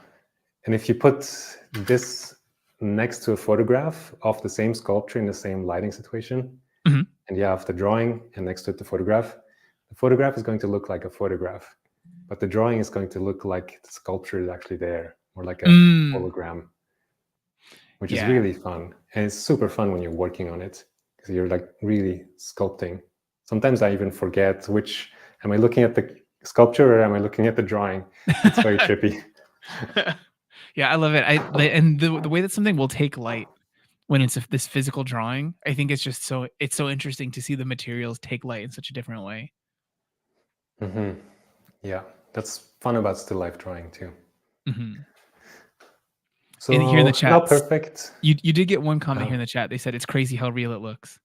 if you put this next to a photograph of the same sculpture in the same lighting situation, and you have the drawing and next to it the photograph is going to look like a photograph, but the drawing is going to look like the sculpture is actually there, or like a hologram, which is really fun. And it's super fun when you're working on it because you're like really sculpting. Sometimes I even forget am I looking at the sculpture or am I looking at the drawing? It's very trippy. Yeah, I love it. And the way that something will take light when it's this physical drawing, I think it's just so interesting to see the materials take light in such a different way. Yeah, that's fun about still life drawing too. So and here in the chat, not perfect. You did get one comment here in the chat. They said it's crazy how real it looks,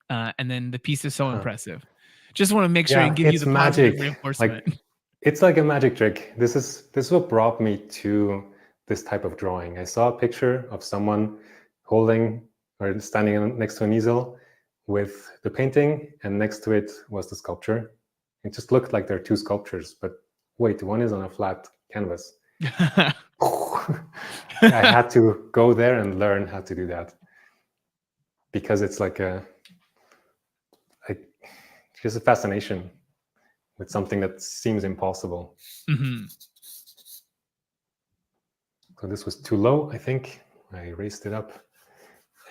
and then the piece is so impressive. Just want to make sure and give you the positive reinforcement. Like, it's like a magic trick. This is what brought me to this type of drawing. I saw a picture of someone holding or standing next to an easel with the painting, and next to it was the sculpture. It just looked like there are two sculptures, but wait, one is on a flat canvas. I had to go there and learn how to do that, because it's like just a fascination with something that seems impossible. Mm-hmm. So this was too low, I think. I raised it up,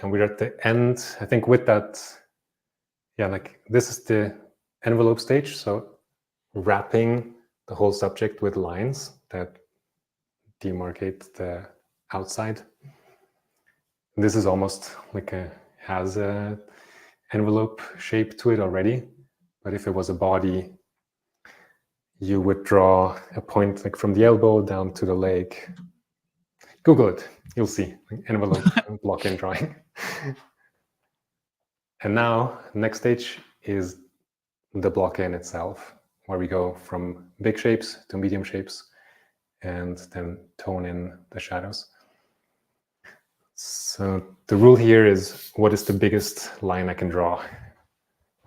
and we're at the end. I think with that, yeah, like this is the envelope stage. So wrapping the whole subject with lines that demarcate the outside. This is almost like has a envelope shape to it already. But if it was a body, you would draw a point like from the elbow down to the leg. Google it, you'll see envelope block-in drawing. And now, next stage is the block-in itself, where we go from big shapes to medium shapes and then tone in the shadows. So the rule here is, what is the biggest line I can draw?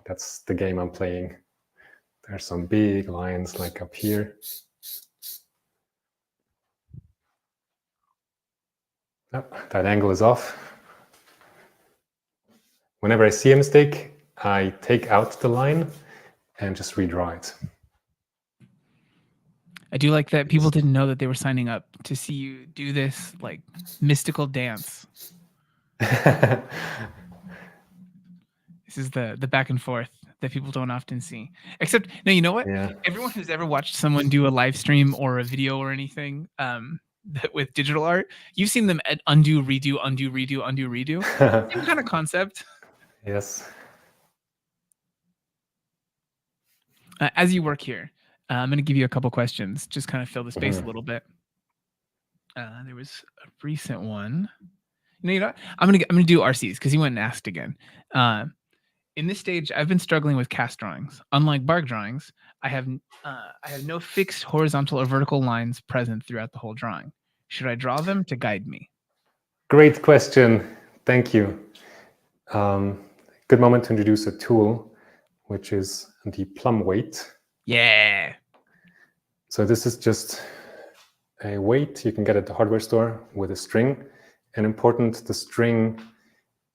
That's the game I'm playing. There's some big lines like up here. Oh, that angle is off. Whenever I see a mistake, I take out the line and just redraw it. I do like that people didn't know that they were signing up to see you do this like mystical dance. This is the back and forth that people don't often see. Except, no, you know what? Yeah. Everyone who's ever watched someone do a live stream or a video or anything with digital art, you've seen them at undo, redo, undo, redo, undo, redo. Same kind of concept. Yes. As you work here, I'm going to give you a couple questions, just kind of fill the space a little bit. There was a recent one. You know what? I'm gonna do RCs because he went and asked again. In this stage, I've been struggling with cast drawings. Unlike bark drawings, I have no fixed horizontal or vertical lines present throughout the whole drawing. Should I draw them to guide me? Great question. Thank you. Good moment to introduce a tool, which is the plumb weight. Yeah. So this is just a weight you can get at the hardware store with a string. And important, the string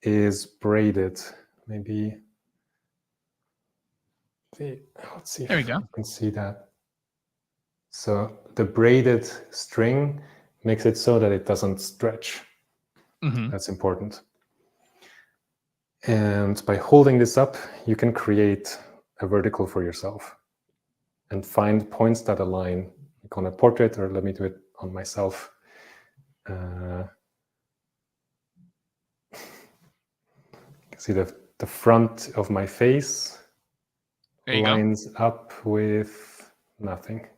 is braided. Maybe, let's see There we if go. you can see that. So the braided string makes it so that it doesn't stretch. Mm-hmm. That's important. And by holding this up, you can create a vertical for yourself and find points that align. Like on a portrait, or let me do it on myself. See the front of my face lines up with nothing.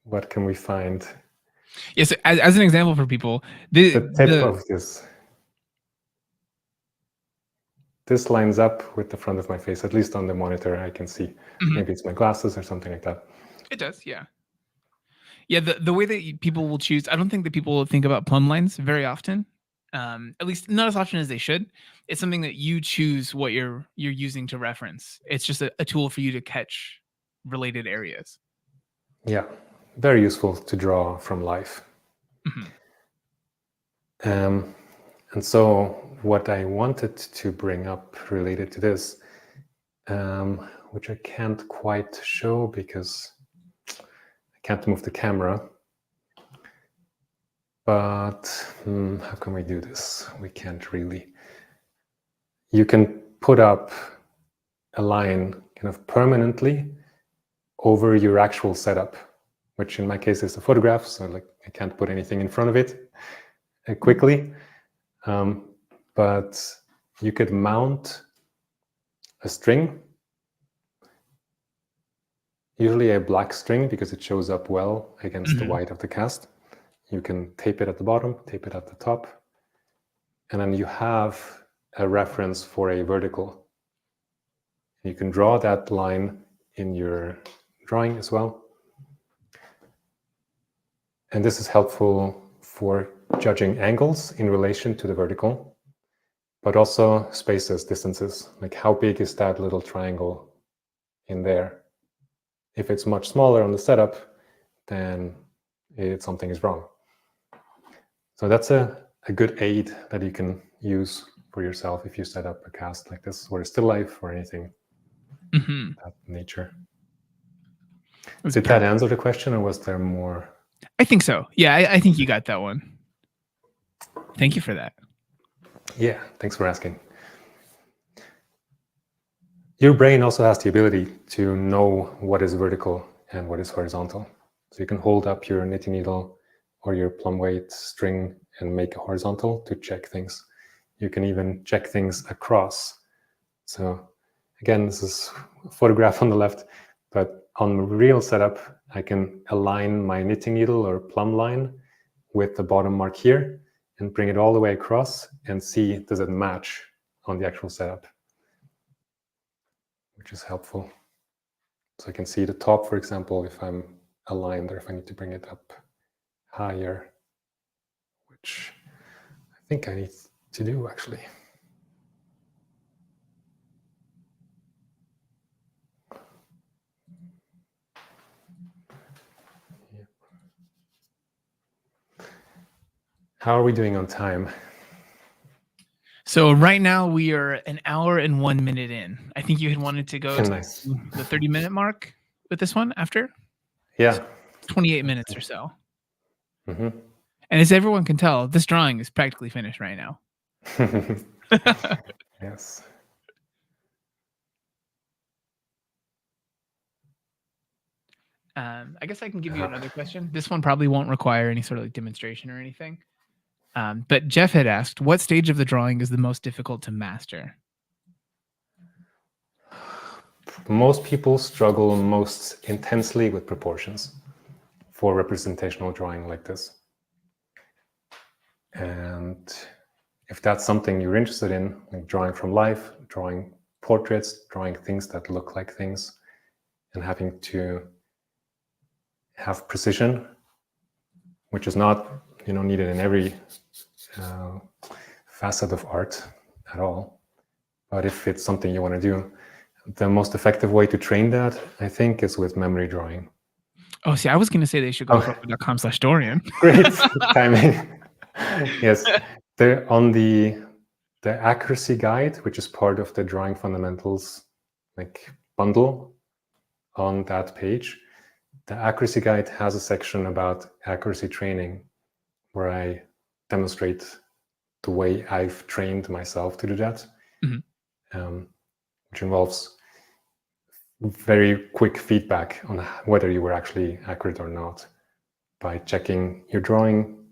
What can we find? Yes, as an example for people, The tip of this lines up with the front of my face, at least on the monitor I can see. Mm-hmm. Maybe it's my glasses or something like that. It does, yeah. Yeah, the way that people will choose, I don't think that people will think about plumb lines very often. At least not as often as they should. It's something that you choose what you're using to reference. It's just a tool for you to catch related areas. Yeah, very useful to draw from life. Mm-hmm. And so what I wanted to bring up related to this, which I can't quite show because I can't move the camera, but how can we do this? We can't really. You can put up a line kind of permanently over your actual setup, which in my case is a photograph, so like I can't put anything in front of it quickly. But you could mount a string, usually a black string because it shows up well against the white of the cast. You can tape it at the bottom, tape it at the top, and then you have a reference for a vertical. You can draw that line in your drawing as well. And this is helpful for judging angles in relation to the vertical, but also spaces, distances, like how big is that little triangle in there? If it's much smaller on the setup, then something is wrong. So that's a good aid that you can use for yourself if you set up a cast like this, or a still life or anything of that nature. Did that answer the question, or was there more? I think so. Yeah, I think you got that one. Thank you for that. Yeah, thanks for asking. Your brain also has the ability to know what is vertical and what is horizontal. So you can hold up your knitting needle or your plum weight string and make a horizontal to check things. You can even check things across. So again, this is a photograph on the left, but on the real setup, I can align my knitting needle or plumb line with the bottom mark here and bring it all the way across and see, does it match on the actual setup, which is helpful. So I can see the top, for example, if I'm aligned or if I need to bring it up higher, which I think I need to do actually. How are we doing on time? So right now we are an hour and 1 minute in. I think you had wanted to go to Nice. the 30-minute mark with this one after? Yeah. 28 minutes or so. Mm-hmm. And as everyone can tell, this drawing is practically finished right now. Yes. I guess I can give you another question. This one probably won't require any sort of like demonstration or anything. But Jeff had asked, what stage of the drawing is the most difficult to master? Most people struggle most intensely with proportions for representational drawing like this. And if that's something you're interested in, like drawing from life, drawing portraits, drawing things that look like things, and having to have precision, which is not needed in every facet of art at all. But if it's something you want to do, the most effective way to train that, I think, is with memory drawing. Oh, see, I was going to say they should go to proko.com/Dorian. Great timing. Yes, on the accuracy guide, which is part of the drawing fundamentals bundle on that page, the accuracy guide has a section about accuracy training where I demonstrate the way I've trained myself to do that, which involves very quick feedback on whether you were actually accurate or not by checking your drawing,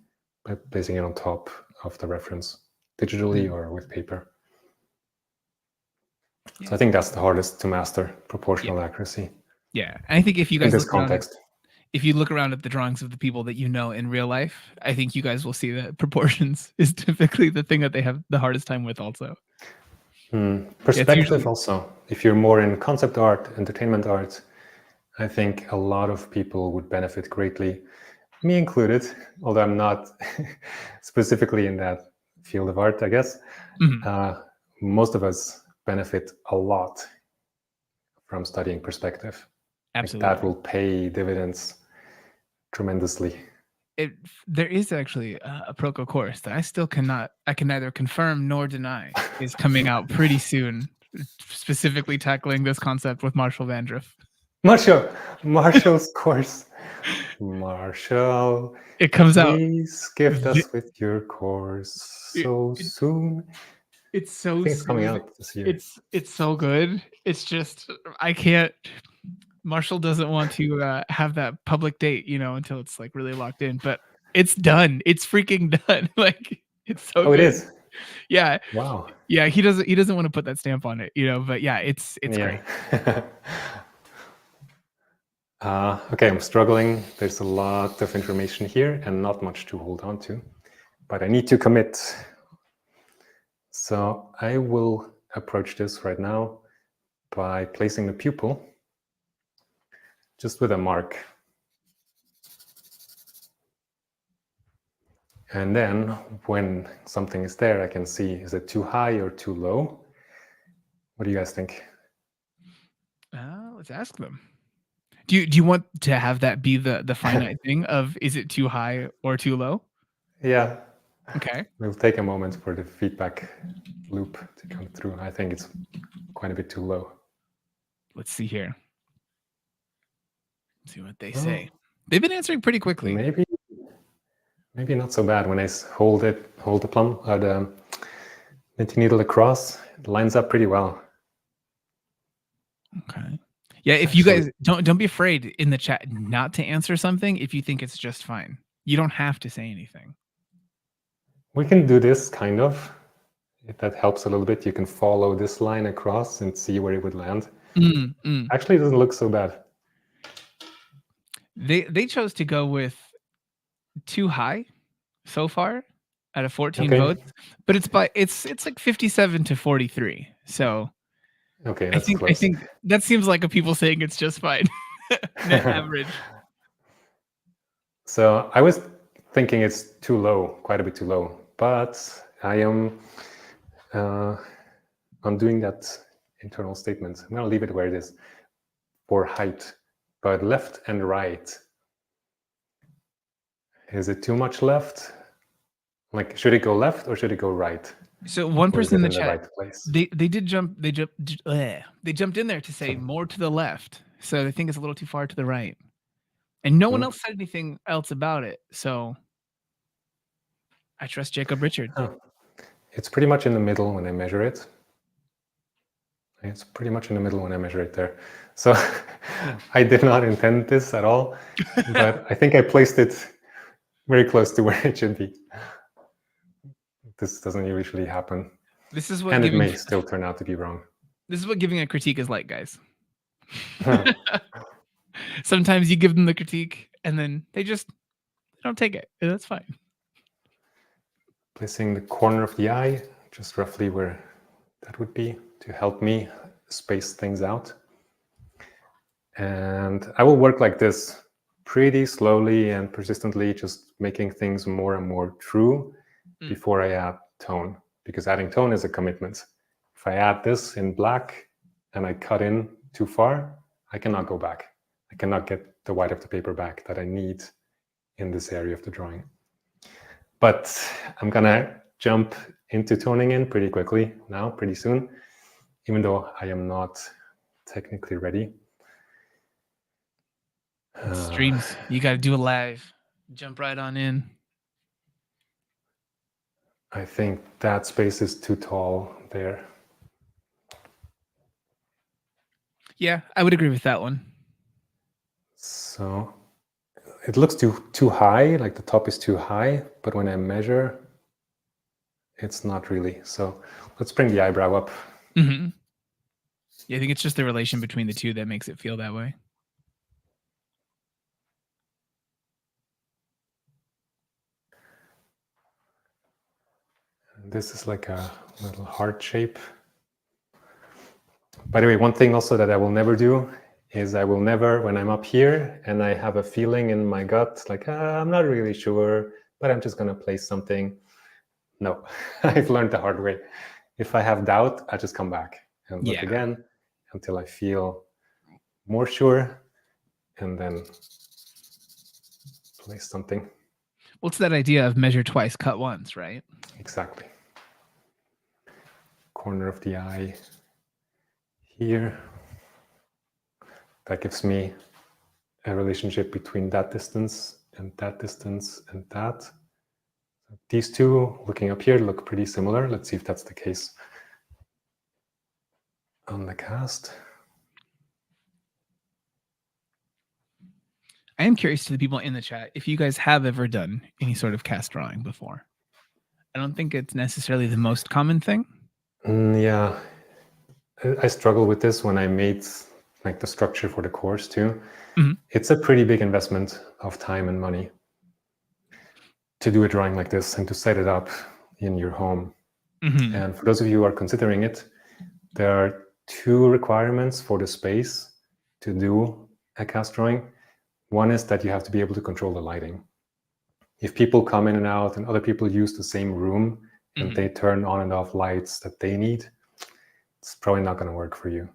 by placing it on top of the reference digitally or with paper. So I think that's the hardest to master, proportional accuracy. Yeah, I think if you guys in this context, if you look around at the drawings of the people that you know in real life, I think you guys will see that proportions is typically the thing that they have the hardest time with also. Perspective also. If you're more in concept art, entertainment art, I think a lot of people would benefit greatly, me included, although I'm not specifically in that field of art, I guess. Most of us benefit a lot from studying perspective. Absolutely. That will pay dividends tremendously. There is actually a Proko course that I can neither confirm nor deny is coming out pretty soon, specifically tackling this concept with Marshall Vandriff. Marshall's course. Marshall, it comes out. Please gift us with your course so soon. It's so it's coming out this year. It's so good. It's just I can't. Marshall doesn't want to have that public date, until it's like really locked in. But it's done. It's freaking done. It's so good. It is. Yeah. Wow. Yeah, he doesn't want to put that stamp on it, But yeah, it's great. Okay, I'm struggling. There's a lot of information here and not much to hold on to, but I need to commit. So I will approach this right now by placing the pupil just with a mark. And then when something is there, I can see, is it too high or too low? What do you guys think? Let's ask them. Do you want to have that be the finite thing of, is it too high or too low? Yeah. Okay. We'll take a moment for the feedback loop to come through. I think it's quite a bit too low. Let's see here. Let's see what they say. They've been answering pretty quickly. Maybe not so bad. When I hold the plum or the knitting needle across, it lines up pretty well. Okay. Yeah, if you guys don't be afraid in the chat not to answer something if you think it's just fine. You don't have to say anything. We can do this kind of. If that helps a little bit, you can follow this line across and see where it would land. Actually, it doesn't look so bad. They chose to go with too high so far out of 14 votes, but it's like 57 to 43. So okay, that's I think that seems like a people saying it's just fine. Net average. So I was thinking it's too low, quite a bit too low, but I am undoing that internal statement. I'm going to leave it where it is for height, but left and right. Is it too much left? Like, should it go left or should it go right? So one person in the chat, right place? they jumped in there to say more to the left. So they think it's a little too far to the right. And no one else said anything else about it. So I trust Jacob Richard. Oh, it's pretty much in the middle when I measure it. It's pretty much in the middle when I measure it there. So I did not intend this at all, but I think I placed it very close to where it should be. This doesn't usually happen. This is what and it may still turn out to be wrong. This is what giving a critique is like, guys. Sometimes you give them the critique and then they don't take it. That's fine. Placing the corner of the eye, just roughly where that would be, to help me space things out. And I will work like this pretty slowly and persistently, just making things more and more true before I add tone, because adding tone is a commitment. If I add this in black and I cut in too far, I cannot go back. I cannot get the white of the paper back that I need in this area of the drawing. But I'm gonna jump into toning in pretty quickly now, pretty soon, even though I am not technically ready. Streams, you got to do it live. Jump right on in. I think that space is too tall there. Yeah, I would agree with that one. So it looks too high, like the top is too high, but when I measure, it's not really. So let's bring the eyebrow up. Mm-hmm. Yeah, I think it's just the relation between the two that makes it feel that way. This is like a little heart shape. By the way, one thing also that I will never do is I will never, when I'm up here and I have a feeling in my gut, like, I'm not really sure, but I'm just going to place something. No, I've learned the hard way. If I have doubt, I just come back and look again until I feel more sure and then place something. What's that idea of measure twice, cut once, right? Exactly. Corner of the eye here. That gives me a relationship between that distance and that distance and that. These two, looking up here, look pretty similar. Let's see if that's the case on the cast. I am curious to the people in the chat if you guys have ever done any sort of cast drawing before. I don't think it's necessarily the most common thing. Yeah, I struggle with this when I made like the structure for the course too. Mm-hmm. It's a pretty big investment of time and money to do a drawing like this and to set it up in your home. Mm-hmm. And for those of you who are considering it, there are two requirements for the space to do a cast drawing. One is that you have to be able to control the lighting. if people come in and out and other people use the same room and Mhm. they turn on and off lights that they need, it's probably not going to work for you.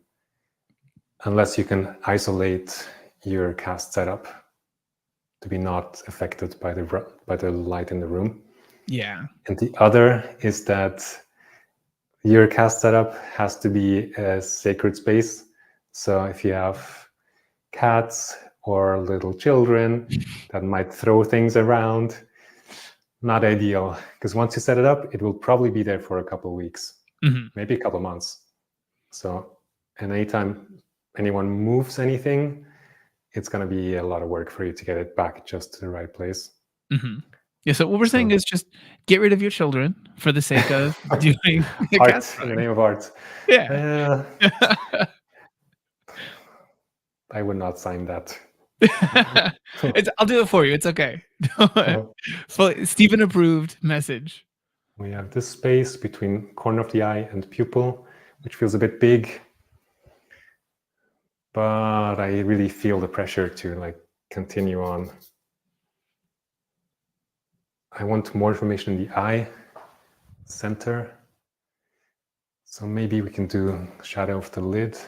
Unless you can isolate your cast setup to be not affected by the light in the room. Yeah. And the other is that your cast setup has to be a sacred space. So if you have cats or little children that might throw things around, not ideal. Because once you set it up, it will probably be there for a couple of weeks, maybe a couple of months. So, and anytime anyone moves anything, it's going to be a lot of work for you to get it back just to the right place. Yeah, so what we're saying is just get rid of your children for the sake of doing the art cast in the drawing. name of art. Yeah. I would not sign that. I'll do it for you. It's okay. Stephen approved message. We have this space between corner of the eye and pupil, which feels a bit big, but I really feel the pressure to like continue on. I want more information in the eye center. So maybe we can do shadow of the lid.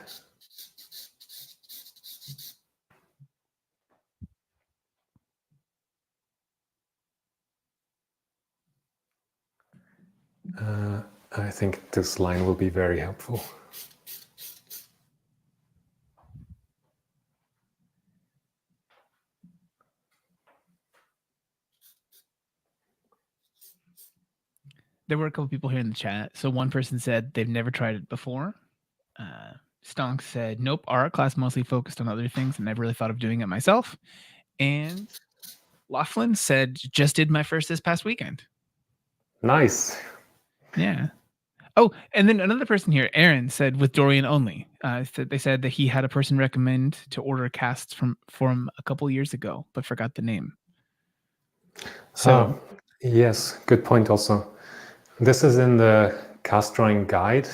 I think this line will be very helpful. There were a couple people here in the chat. So one person said they've never tried it before. Stonk said, nope, art class mostly focused on other things and never really thought of doing it myself. And Laughlin said, just did my first this past weekend. Nice. Yeah. Oh, and then another person here, Aaron, said with Dorian only. They said that he had a person recommend to order casts from a couple years ago, but forgot the name. So yes, good point also. This is in the cast drawing guide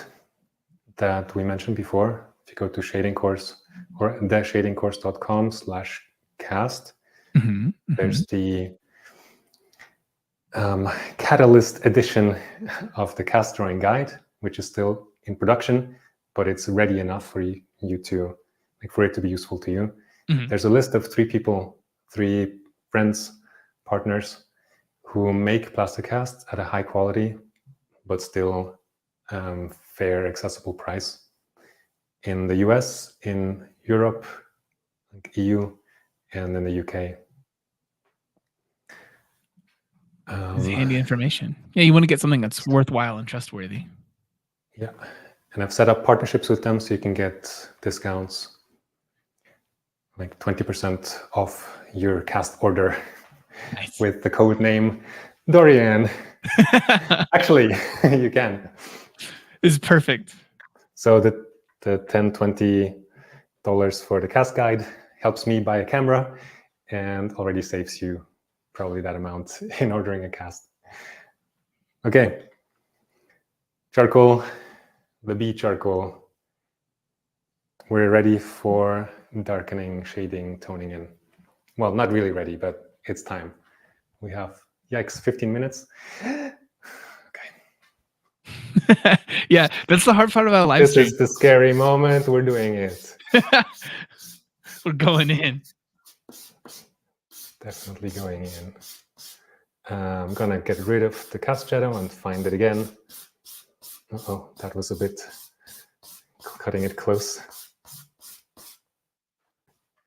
that we mentioned before. If you go to shading course or theshadingcourse.com/cast, there's the Catalyst edition of the cast drawing guide, which is still in production, but it's ready enough for you to, like, for it to be useful to you. There's a list of 3 people, 3 friends, partners who make plastic casts at a high quality, but still fair, accessible price in the US, in Europe, like EU, and in the UK. It's handy information. Yeah, you want to get something that's worthwhile and trustworthy. Yeah, and I've set up partnerships with them so you can get discounts, like 20% off your cast order. Nice. With the code name Dorian. Actually, you can. This is perfect. So the $10-20 for the cast guide helps me buy a camera and already saves you probably that amount in ordering a cast. Okay. Charcoal, the B charcoal. We're ready for darkening, shading, toning in. Well, not really ready, but it's time. We have, yikes, 15 minutes. Okay. Yeah, that's the hard part about a live stream. This is the scary moment. We're doing it. We're going in. Definitely going in. I'm gonna get rid of the cast shadow and find it again. Uh-oh, that was a bit cutting it close.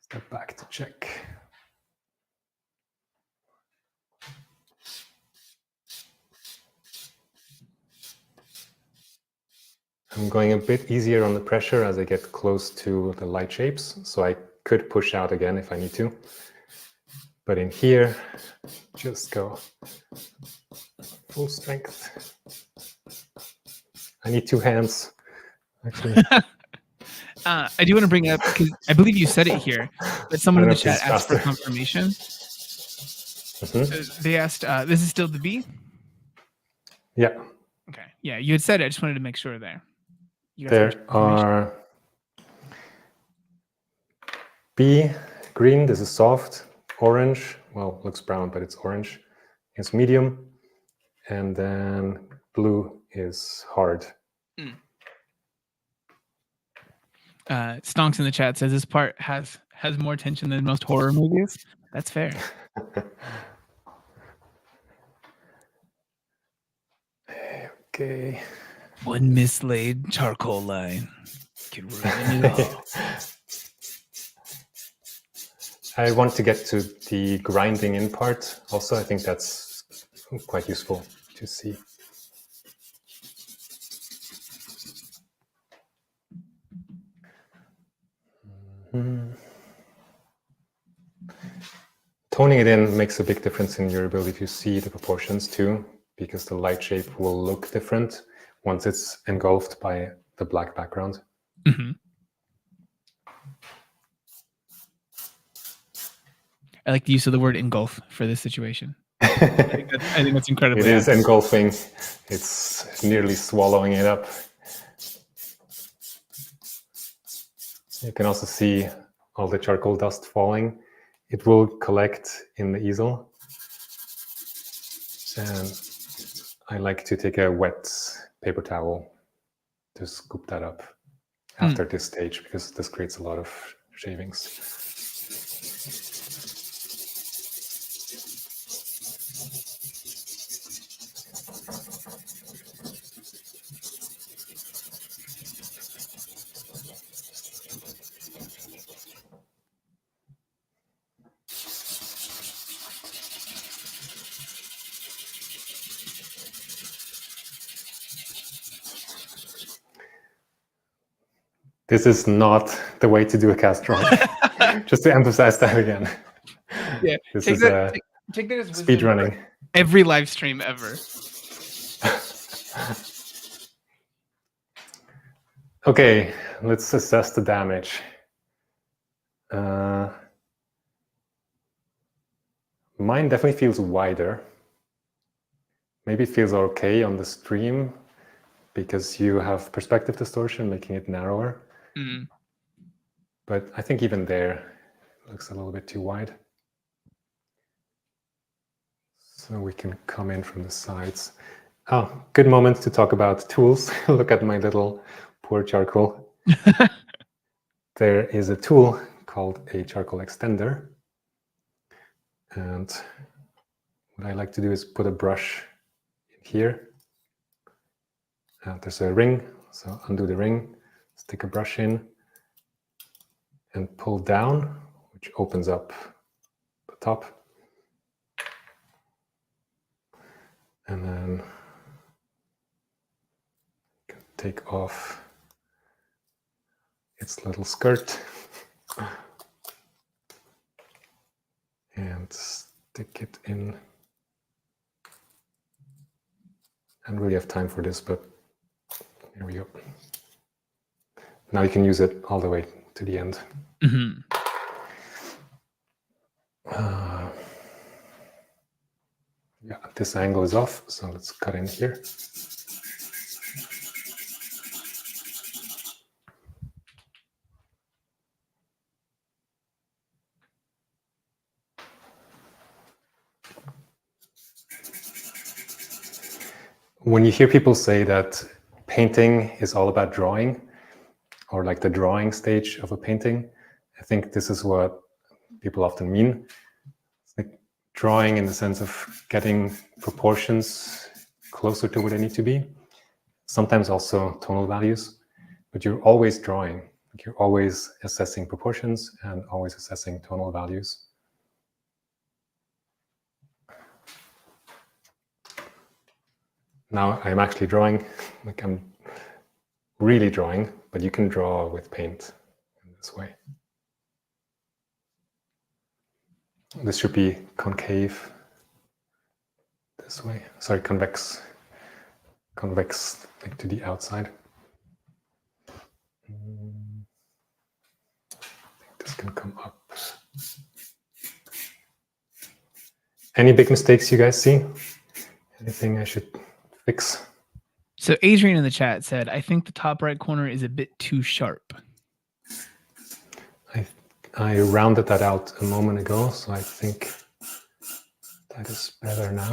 Step back to check. I'm going a bit easier on the pressure as I get close to the light shapes, so I could push out again if I need to. But in here, just go full strength. I need 2 hands, actually. I do want to bring it up because I believe you said it here, but someone in the chat asked for confirmation. They asked, this is still the B? Yeah. Okay. Yeah, you had said it. I just wanted to make sure there. There are B, green, this is soft, orange, well, looks brown, but it's orange, is medium, and then blue is hard. Stonks in the chat says this part has more tension than most horror movies. That's fair. Okay. One mislaid charcoal line can ruin it all. I want to get to the grinding in part. Also, I think that's quite useful to see. Toning it in makes a big difference in your ability to see the proportions too, because the light shape will look different once it's engulfed by the black background. Mm-hmm. I like the use of the word engulf for this situation. I think that's incredibly. It is engulfing. It's nearly swallowing it up. You can also see all the charcoal dust falling. It will collect in the easel. And I like to take a wet paper towel to scoop that up after this stage, because this creates a lot of shavings. This is not the way to do a cast drawing. Just to emphasize that again. Yeah, this take is that, take that as speed running. Every live stream ever. Okay, let's assess the damage. Mine definitely feels wider. Maybe it feels okay on the stream because you have perspective distortion, making it narrower. Mm. But I think even there, it looks a little bit too wide. So we can come in from the sides. Oh, good moment to talk about tools. Look at my little poor charcoal. There is a tool called a charcoal extender. And what I like to do is put a brush in here. There's a ring, so undo the ring, stick a brush in, and pull down, which opens up the top. And then you can take off its little skirt and stick it in. I don't really have time for this, but here we go. Now you can use it all the way to the end. Mm-hmm. Yeah, this angle is off, so let's cut in here. When you hear people say that painting is all about drawing, or like the drawing stage of a painting, I think this is what people often mean. It's like drawing in the sense of getting proportions closer to what they need to be. Sometimes also tonal values, but you're always drawing. You're always assessing proportions and always assessing tonal values. Now I'm actually drawing, like I'm really drawing, but you can draw with paint in this way. This should be concave this way. Sorry, convex like to the outside. I think this can come up. Any big mistakes you guys see? Anything I should fix? So Adrian in the chat said, I think the top right corner is a bit too sharp. I rounded that out a moment ago, so I think That is better now.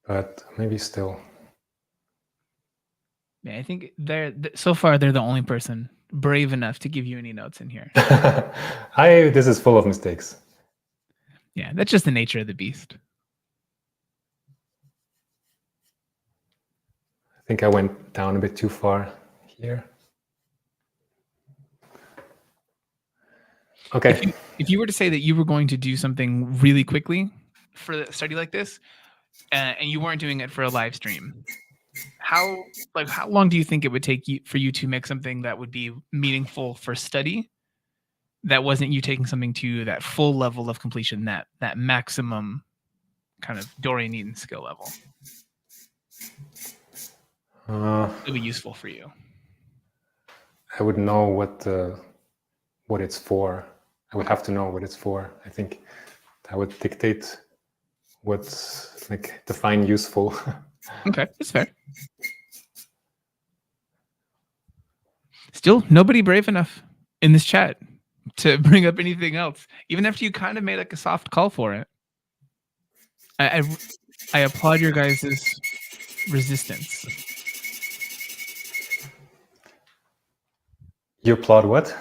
But maybe still. Yeah, I think so far they're the only person brave enough to give you any notes in here. This is full of mistakes. Yeah, that's just the nature of the beast. I think I went down a bit too far here. Okay. If you were to say that you were going to do something really quickly for a study like this, and you weren't doing it for a live stream, how long do you think it would take for you to make something that would be meaningful for study, that wasn't you taking something to that full level of completion, that maximum kind of Dorian Iten skill level? It'll be useful for you. I would know what it's for. I would have to know what it's for. I think that would dictate what's define useful. Okay, that's fair. Still, nobody brave enough in this chat to bring up anything else, even after you kind of made a soft call for it. I applaud your guys' resistance. You applaud what?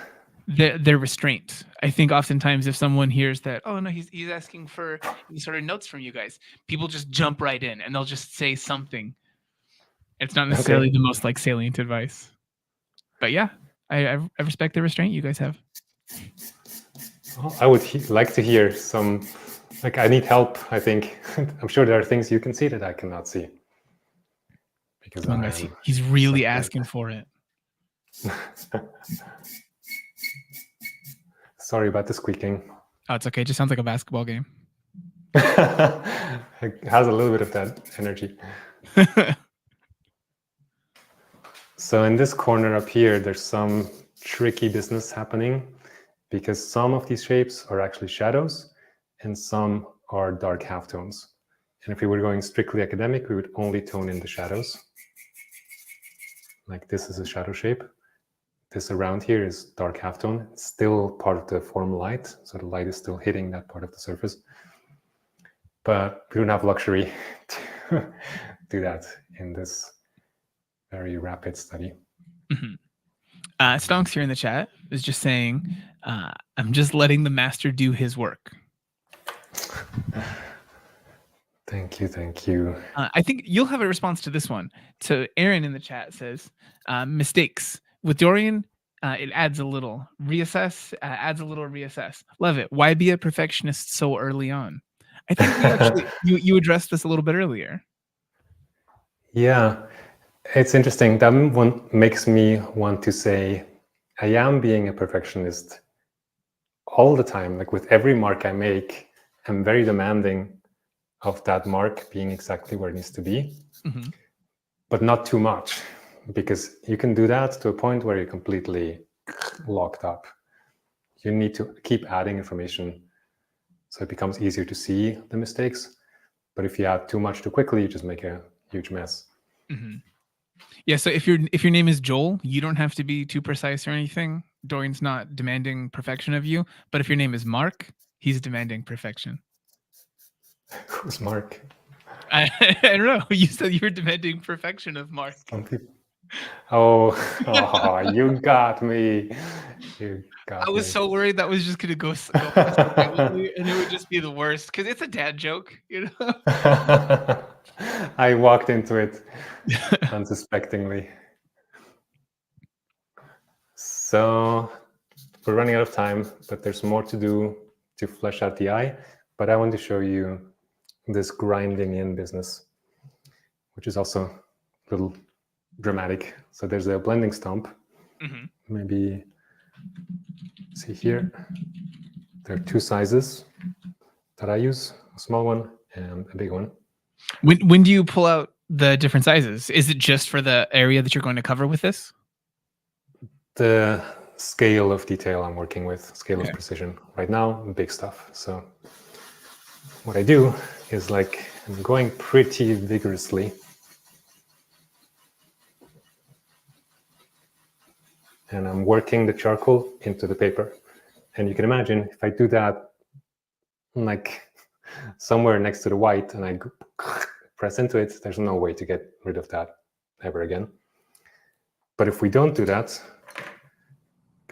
Their restraint. I think oftentimes if someone hears that, oh no, he's asking for any sort of notes from you guys, people just jump right in and they'll just say something. It's not necessarily the most salient advice. But yeah, I respect the restraint you guys have. Well, I would like to hear some. I need help. I think I'm sure there are things you can see that I cannot see. Because come on, guys, he's really asking for it. Sorry about the squeaking. Oh, it's okay. It just sounds like a basketball game. It has a little bit of that energy. So in this corner up here, there's some tricky business happening because some of these shapes are actually shadows and some are dark halftones. And if we were going strictly academic, we would only tone in the shadows. Like this is a shadow shape. This around here is dark halftone. It's still part of the form light, so the light is still hitting that part of the surface. But we don't have luxury to do that in this very rapid study. Mm-hmm. Stonks here in the chat is just saying, I'm just letting the master do his work. Thank you, thank you. I think you'll have a response to this one. So Aaron in the chat says, mistakes. With Dorian, it adds a little. Reassess, adds a little reassess. Love it. Why be a perfectionist so early on? I think we actually, you addressed this a little bit earlier. Yeah, it's interesting. That one makes me want to say, I am being a perfectionist all the time. Like with every mark I make, I'm very demanding of that mark being exactly where it needs to be, but not too much, because you can do that to a point where you're completely locked up. You need to keep adding information so it becomes easier to see the mistakes. But if you add too much too quickly, you just make a huge mess. Yeah, so if your name is Joel, you don't have to be too precise or anything. Dorian's not demanding perfection of you. But if your name is Mark, he's demanding perfection. Who's Mark? I don't know. You said you were demanding perfection of Mark. Some people. Oh, you got me. I was so worried that was just going to go silently, and it would just be the worst, because it's a dad joke, you know? I walked into it unsuspectingly. So we're running out of time, but there's more to do to flesh out the eye. But I want to show you this grinding in business, which is also a little dramatic. So there's a blending stump. Maybe see here. There are two sizes that I use, a small one and a big one. When do you pull out the different sizes? Is it just for the area that you're going to cover with this? The scale of detail I'm working with, scale of precision. Right now, big stuff. So what I do is I'm going pretty vigorously. And I'm working the charcoal into the paper. And you can imagine if I do that like somewhere next to the white and I press into it, there's no way to get rid of that ever again. But if we don't do that,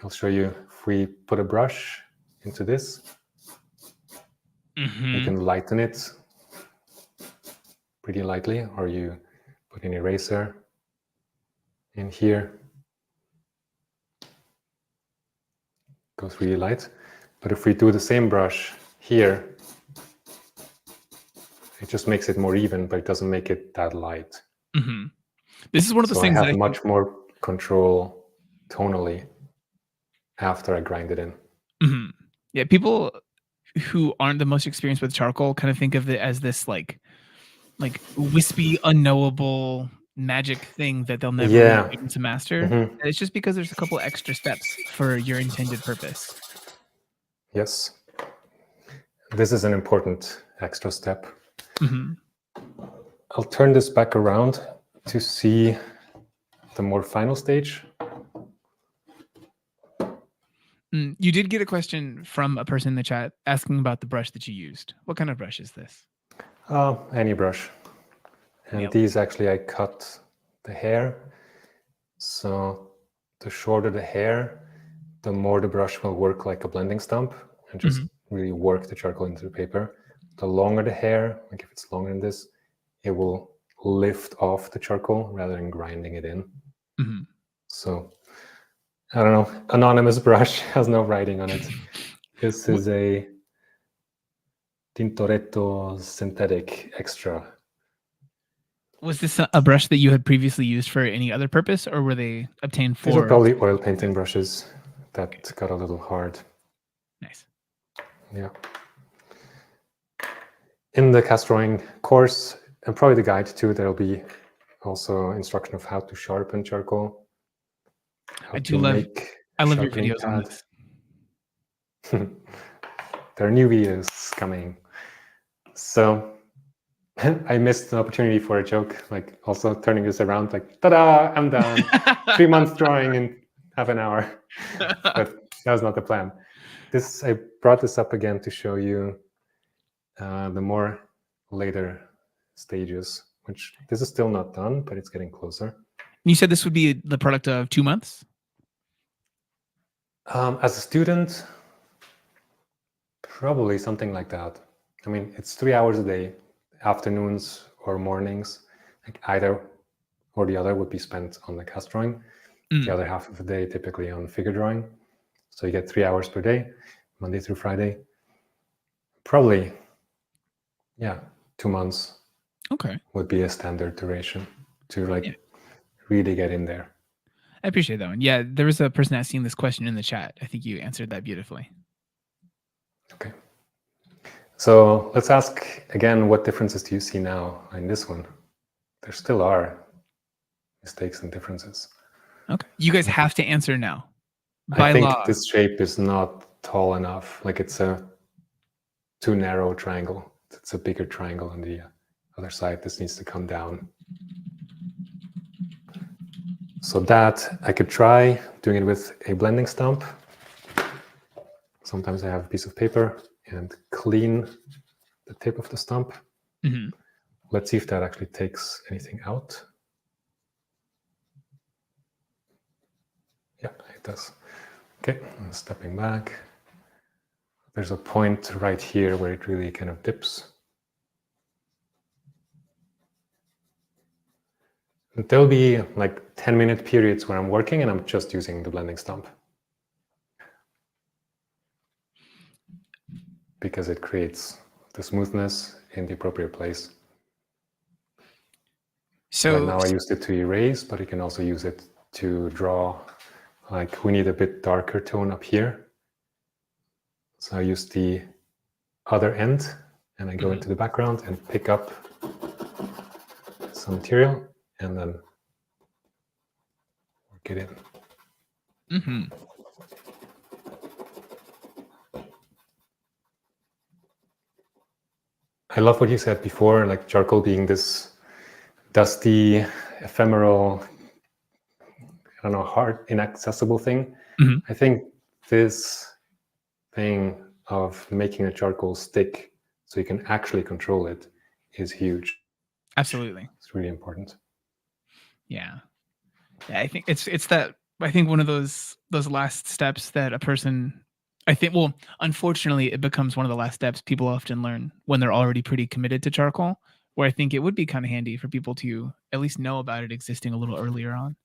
I'll show you. If we put a brush into this, you can lighten it pretty lightly, or you put an eraser in here. Goes really light. But if we do the same brush here, it just makes it more even, but it doesn't make it that light. This is one of those things I that have much more control tonally after I grind it in. Yeah, people who aren't the most experienced with charcoal kind of think of it as this like wispy, unknowable magic thing that they'll never be able to master. And it's just because there's a couple extra steps for your intended purpose. Yes. This is an important extra step. I'll turn this back around to see the more final stage. You did get a question from a person in the chat asking about the brush that you used. What kind of brush is this? Any brush. And these actually I cut the hair. So the shorter the hair, the more the brush will work like a blending stump and just really work the charcoal into the paper. The longer the hair, like if it's longer than this, it will lift off the charcoal rather than grinding it in. So I don't know, anonymous brush has no writing on it. This is a Tintoretto synthetic extra. Was this a brush that you had previously used for any other purpose, or were they obtained for? These are probably oil painting brushes that got a little hard. Nice. Yeah. In the cast drawing course, and probably the guide too, there'll be also instruction of how to sharpen charcoal. I love your videos on this. There are new videos coming. So I missed an opportunity for a joke, like also turning this around, like, ta-da, I'm done. 3 months drawing in half an hour. But that was not the plan. I brought this up again to show you the more later stages, which this is still not done, but it's getting closer. You said this would be the product of 2 months? As a student, probably something like that. I mean, it's 3 hours a day, afternoons or mornings, like either or the other would be spent on the cast drawing. The other half of the day typically on figure drawing. So you get 3 hours per day, Monday through Friday. Probably, 2 months. Okay. Would be a standard duration to really get in there. I appreciate that one. Yeah, there was a person asking this question in the chat. I think you answered that beautifully. Okay. So let's ask again, what differences do you see now in this one? There still are mistakes and differences. Okay. You guys have to answer now. I think this shape is not tall enough. Like it's a too narrow triangle. It's a bigger triangle on the other side. This needs to come down. So that I could try doing it with a blending stump. Sometimes I have a piece of paper and clean the tip of the stump. Let's see if that actually takes anything out. Yeah, it does. Okay, I'm stepping back. There's a point right here where it really kind of dips. There'll be like 10-minute periods where I'm working and I'm just using the blending stump. Because it creates the smoothness in the appropriate place. So right now I used it to erase, but you can also use it to draw. Like we need a bit darker tone up here. So I use the other end and I go into the background and pick up some material and then work it in. I love what you said before, like charcoal being this dusty, ephemeral, I don't know, hard, inaccessible thing. I think this thing of making a charcoal stick so you can actually control it is huge. Absolutely. It's really important. Yeah. I think it's that, I think one of those last steps that a person, I think, well, unfortunately, it becomes one of the last steps people often learn when they're already pretty committed to charcoal, where I think it would be kind of handy for people to at least know about it existing a little earlier on.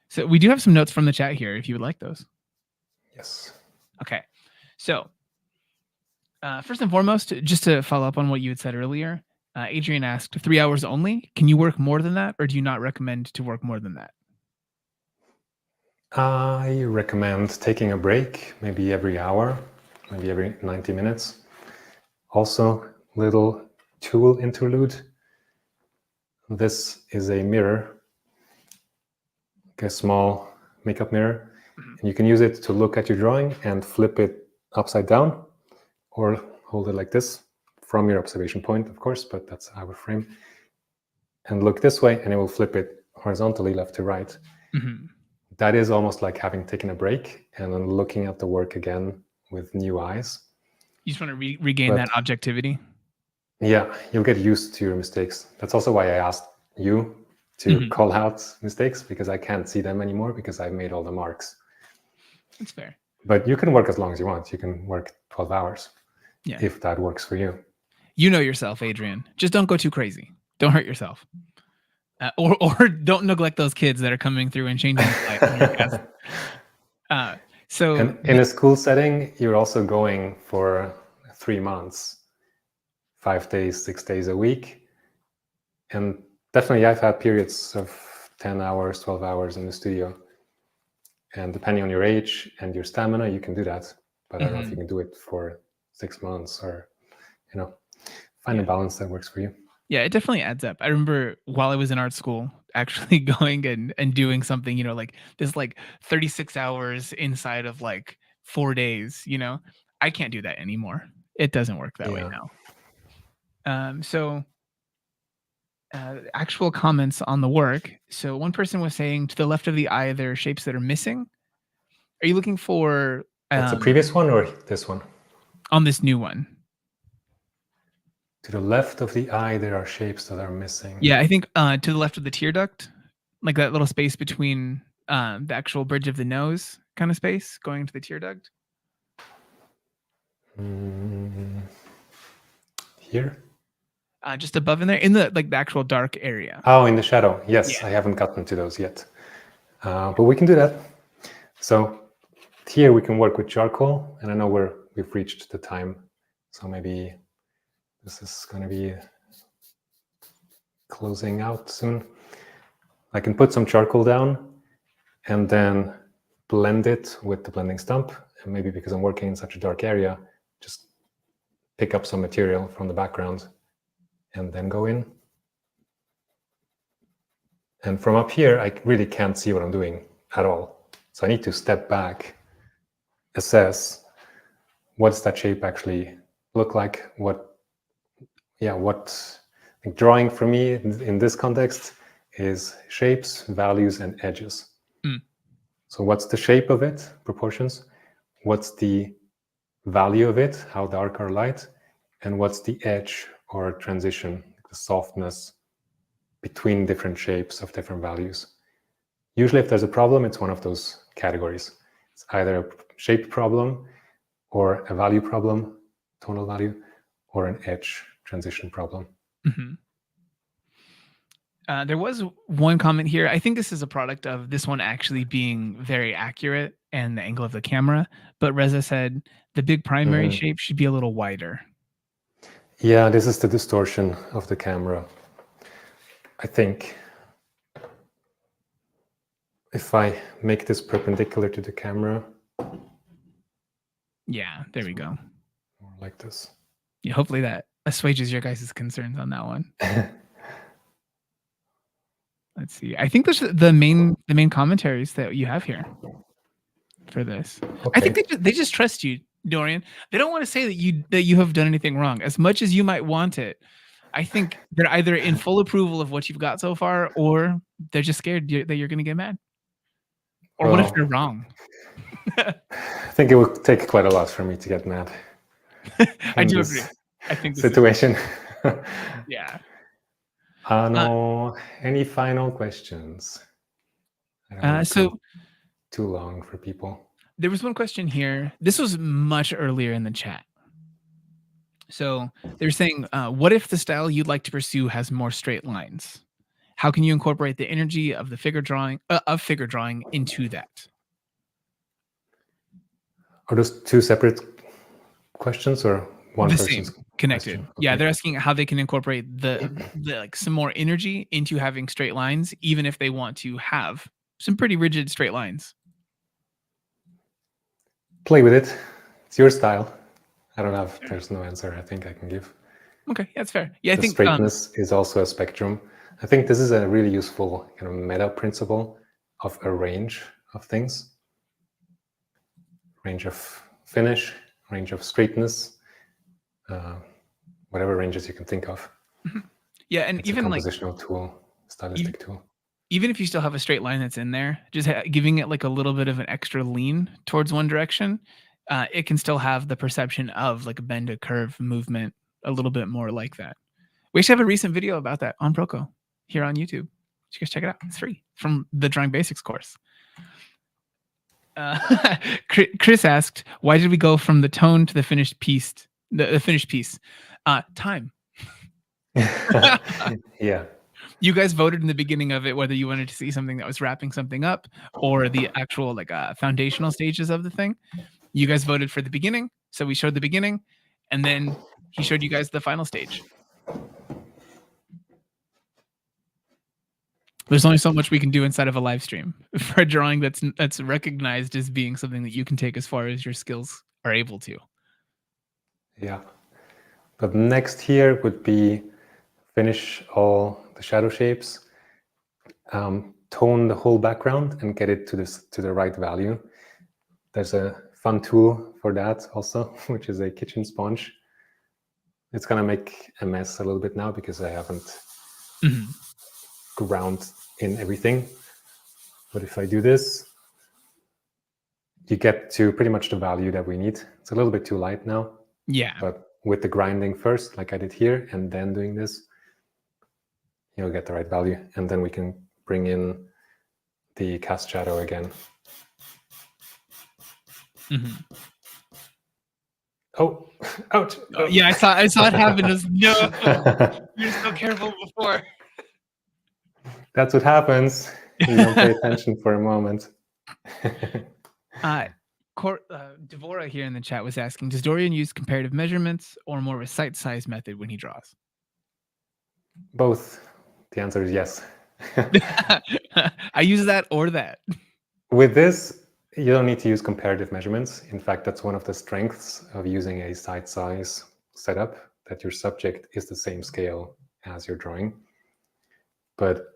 So we do have some notes from the chat here if you would like those. Yes. Okay. So first and foremost, just to follow up on what you had said earlier, Adrian asked, 3 hours only? Can you work more than that, or do you not recommend to work more than that? I recommend taking a break, maybe every hour, maybe every 90 minutes. Also, little tool interlude. This is a mirror, like a small makeup mirror. And you can use it to look at your drawing and flip it upside down, or hold it like this from your observation point, of course, but that's our frame. And look this way, and it will flip it horizontally left to right. Mm-hmm. That is almost like having taken a break and then looking at the work again with new eyes. You just want to regain that objectivity? Yeah, you'll get used to your mistakes. That's also why I asked you to call out mistakes, because I can't see them anymore because I've made all the marks. That's fair. But you can work as long as you want. You can work 12 hours if that works for you. You know yourself, Adrian. Just don't go too crazy. Don't hurt yourself. Or don't neglect those kids that are coming through and changing your life. So in a school setting, you're also going for 3 months, 5 days, 6 days a week. And definitely I've had periods of 10 hours, 12 hours in the studio. And depending on your age and your stamina, you can do that. But I don't know if you can do it for 6 months, or, find a balance that works for you. Yeah, it definitely adds up. I remember while I was in art school, actually going and doing something, like this, like 36 hours inside of like 4 days, I can't do that anymore. It doesn't work that way now. So actual comments on the work. So one person was saying, to the left of the eye, there are shapes that are missing. Are you looking for... That's the previous one or this one? On this new one. To the left of the eye, there are shapes that are missing. Yeah, I think to the left of the tear duct, like that little space between the actual bridge of the nose kind of space going into the tear duct. Here? Just above in there, in the the actual dark area. Oh, in the shadow. Yes, I haven't gotten to those yet. But we can do that. So here we can work with charcoal, and I know we've reached the time, so maybe this is going to be closing out soon. I can put some charcoal down and then blend it with the blending stump. And maybe because I'm working in such a dark area, just pick up some material from the background and then go in. And from up here, I really can't see what I'm doing at all. So I need to step back, assess what's that shape actually look like, what drawing for me in this context is shapes, values, and edges. So what's the shape of it, proportions? What's the value of it, how dark or light? And what's the edge or transition, the softness between different shapes of different values? Usually if there's a problem, it's one of those categories. It's either a shape problem or a value problem, tonal value, or an edge transition problem. There was one comment here. I think this is a product of this one actually being very accurate and the angle of the camera. But Reza said the big primary shape should be a little wider. Yeah, this is the distortion of the camera. I think if I make this perpendicular to the camera. Yeah, there we go. More like this. Yeah, hopefully that assuages your guys' concerns on that one. Let's see. I think those are the main commentaries that you have here for this. Okay. I think they just trust you, Dorian. They don't want to say that you have done anything wrong. As much as you might want it, I think they're either in full approval of what you've got so far, or they're just scared that you're going to get mad. Or what if they're wrong? I think it would take quite a lot for me to get mad. I in do this agree. I think this is, situation. yeah. No, any final questions? I don't want to So go too long for people. there was one question here. This was much earlier in the chat. So they're saying, what if the style you'd like to pursue has more straight lines? How can you incorporate the energy of the figure drawing into that? Are those two separate questions or one The person's same, connected. question? Yeah, Okay. they're asking how they can incorporate the like some more energy into having straight lines, even if they want to have some pretty rigid straight lines. Play with it. It's your style. I don't have. There's no answer I think I can give. Okay, that's fair. Yeah, I The think straightness is also a spectrum. I think this is a really useful kind of meta principle of a range of things. Range of finish, range of straightness, whatever ranges you can think of. yeah, and It's even a like compositional tool, stylistic tool. even if you still have a straight line that's in there, just giving it like a little bit of an extra lean towards one direction, it can still have the perception of like a bend, a curve movement, a little bit more like that. We actually have a recent video about that on Proko here on YouTube. You guys check it out. It's free from the Drawing Basics course. Chris asked, "Why did we go from the tone to the finished piece? The finished piece, time." Yeah. You guys voted in the beginning of it whether you wanted to see something that was wrapping something up or the actual like foundational stages of the thing. You guys voted for the beginning, so we showed the beginning, and then he showed you guys the final stage. There's only so much we can do inside of a live stream for a drawing that's recognized as being something that you can take as far as your skills are able to. Yeah. But next here would be finish all the shadow shapes, tone the whole background and get it to the right value. There's a fun tool for that also, which is a kitchen sponge. It's gonna make a mess a little bit now because I haven't ground in everything. But if I do this, you get to pretty much the value that we need. It's a little bit too light now. Yeah. But with the grinding first, like I did here, and then doing this, you'll get the right value. And then we can bring in the cast shadow again. Oh, ouch. Oh, yeah, I saw it happen. It was, no, you're so careful before. That's what happens. You don't pay attention for a moment. Devora here in the chat was asking, does Dorian use comparative measurements or more of a sight size method when he draws? Both. The answer is yes. I use that or that. With this, you don't need to use comparative measurements. In fact, that's one of the strengths of using a sight size setup, that your subject is the same scale as your drawing. But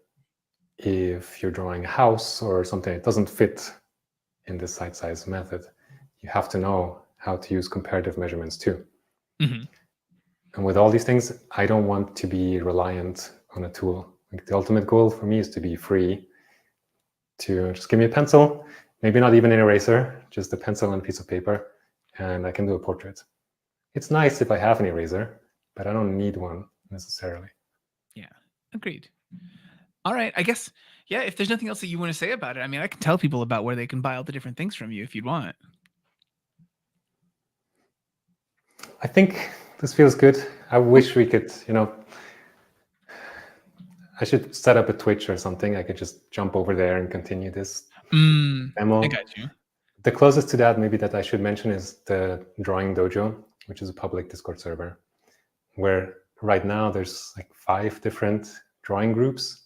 if you're drawing a house or something that doesn't fit in this sight size method, you have to know how to use comparative measurements too. And with all these things, I don't want to be reliant on a tool. Like, the ultimate goal for me is to be free, to just give me a pencil, maybe not even an eraser, just a pencil and a piece of paper, and I can do a portrait. It's nice if I have an eraser, but I don't need one necessarily. Yeah, agreed. All right, I guess, yeah, if there's nothing else that you want to say about it, I mean, I can tell people about where they can buy all the different things from you if you'd want. I think this feels good. I wish we could, I should set up a Twitch or something. I could just jump over there and continue this demo. I got you. The closest to that maybe that I should mention is the Drawing Dojo, which is a public Discord server, where right now there's like 5 different drawing groups,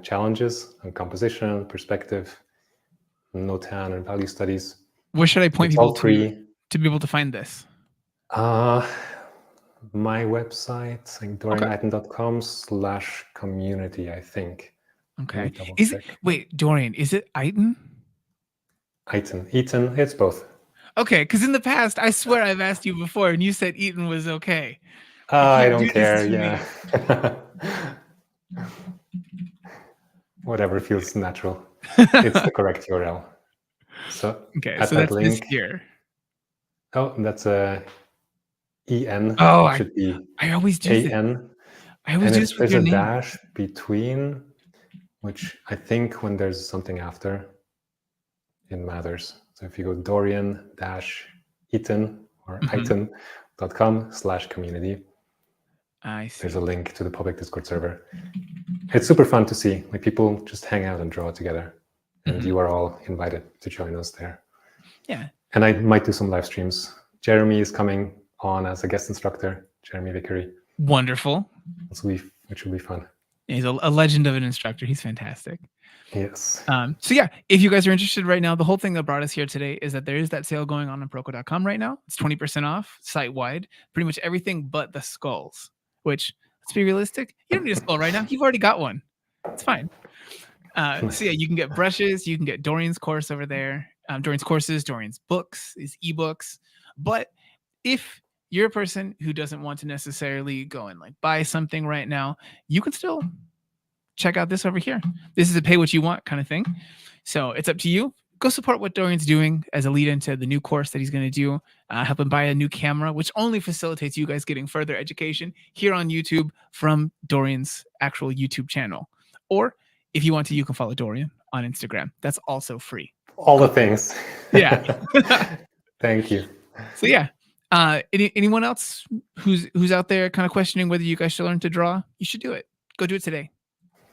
challenges on composition, perspective, notan, and value studies. Where should I point It's people all free. to be able to find this? My website, like dorianiten.com/community, I think. Okay. Wait, Dorian, is it Iten? Iten, it's both. Okay, because in the past, I swear I've asked you before, and you said Iten was okay. I don't care. Yeah. Whatever feels natural. It's the correct URL. So Okay, at so that that's this link, here. oh, that's a EN. Oh, It should be I always do this. AN. I always And do this with there's your a name. dash between, which I think when there's something after, it matters. So if you go Dorian dash Iten or iten.com/community, I see. there's a link to the public Discord server. It's super fun to see. Like people just hang out and draw together, and you are all invited to join us there. Yeah. And I might do some live streams. Jeremy is coming on as a guest instructor, Jeremy Vickery. Wonderful. Which will be fun. He's a legend of an instructor. He's fantastic. Yes. So yeah, if you guys are interested right now, the whole thing that brought us here today is that there is that sale going on Proko.com right now. It's 20% off site-wide, pretty much everything but the skulls, which, let's be realistic, you don't need a skull right now. You've already got one. It's fine. So yeah, you can get brushes, you can get Dorian's course over there, Dorian's courses, Dorian's books, his ebooks. But if you're a person who doesn't want to necessarily go and like buy something right now, you can still check out this over here. This is a pay what you want kind of thing. So it's up to you. Go support what Dorian's doing as a lead into the new course that he's going to do. Help him buy a new camera, which only facilitates you guys getting further education here on YouTube from Dorian's actual YouTube channel. Or if you want to, you can follow Dorian on Instagram. That's also free. All the things. Yeah. Thank you. So yeah. Anyone else who's out there kind of questioning whether you guys should learn to draw? You should do it. Go do it today.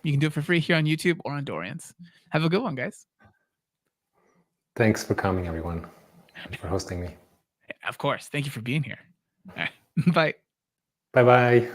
You can do it for free here on YouTube or on Dorian's. Have a good one, guys. Thanks for coming, everyone, and for hosting me. Of course. Thank you for being here. All right. Bye. Bye-bye.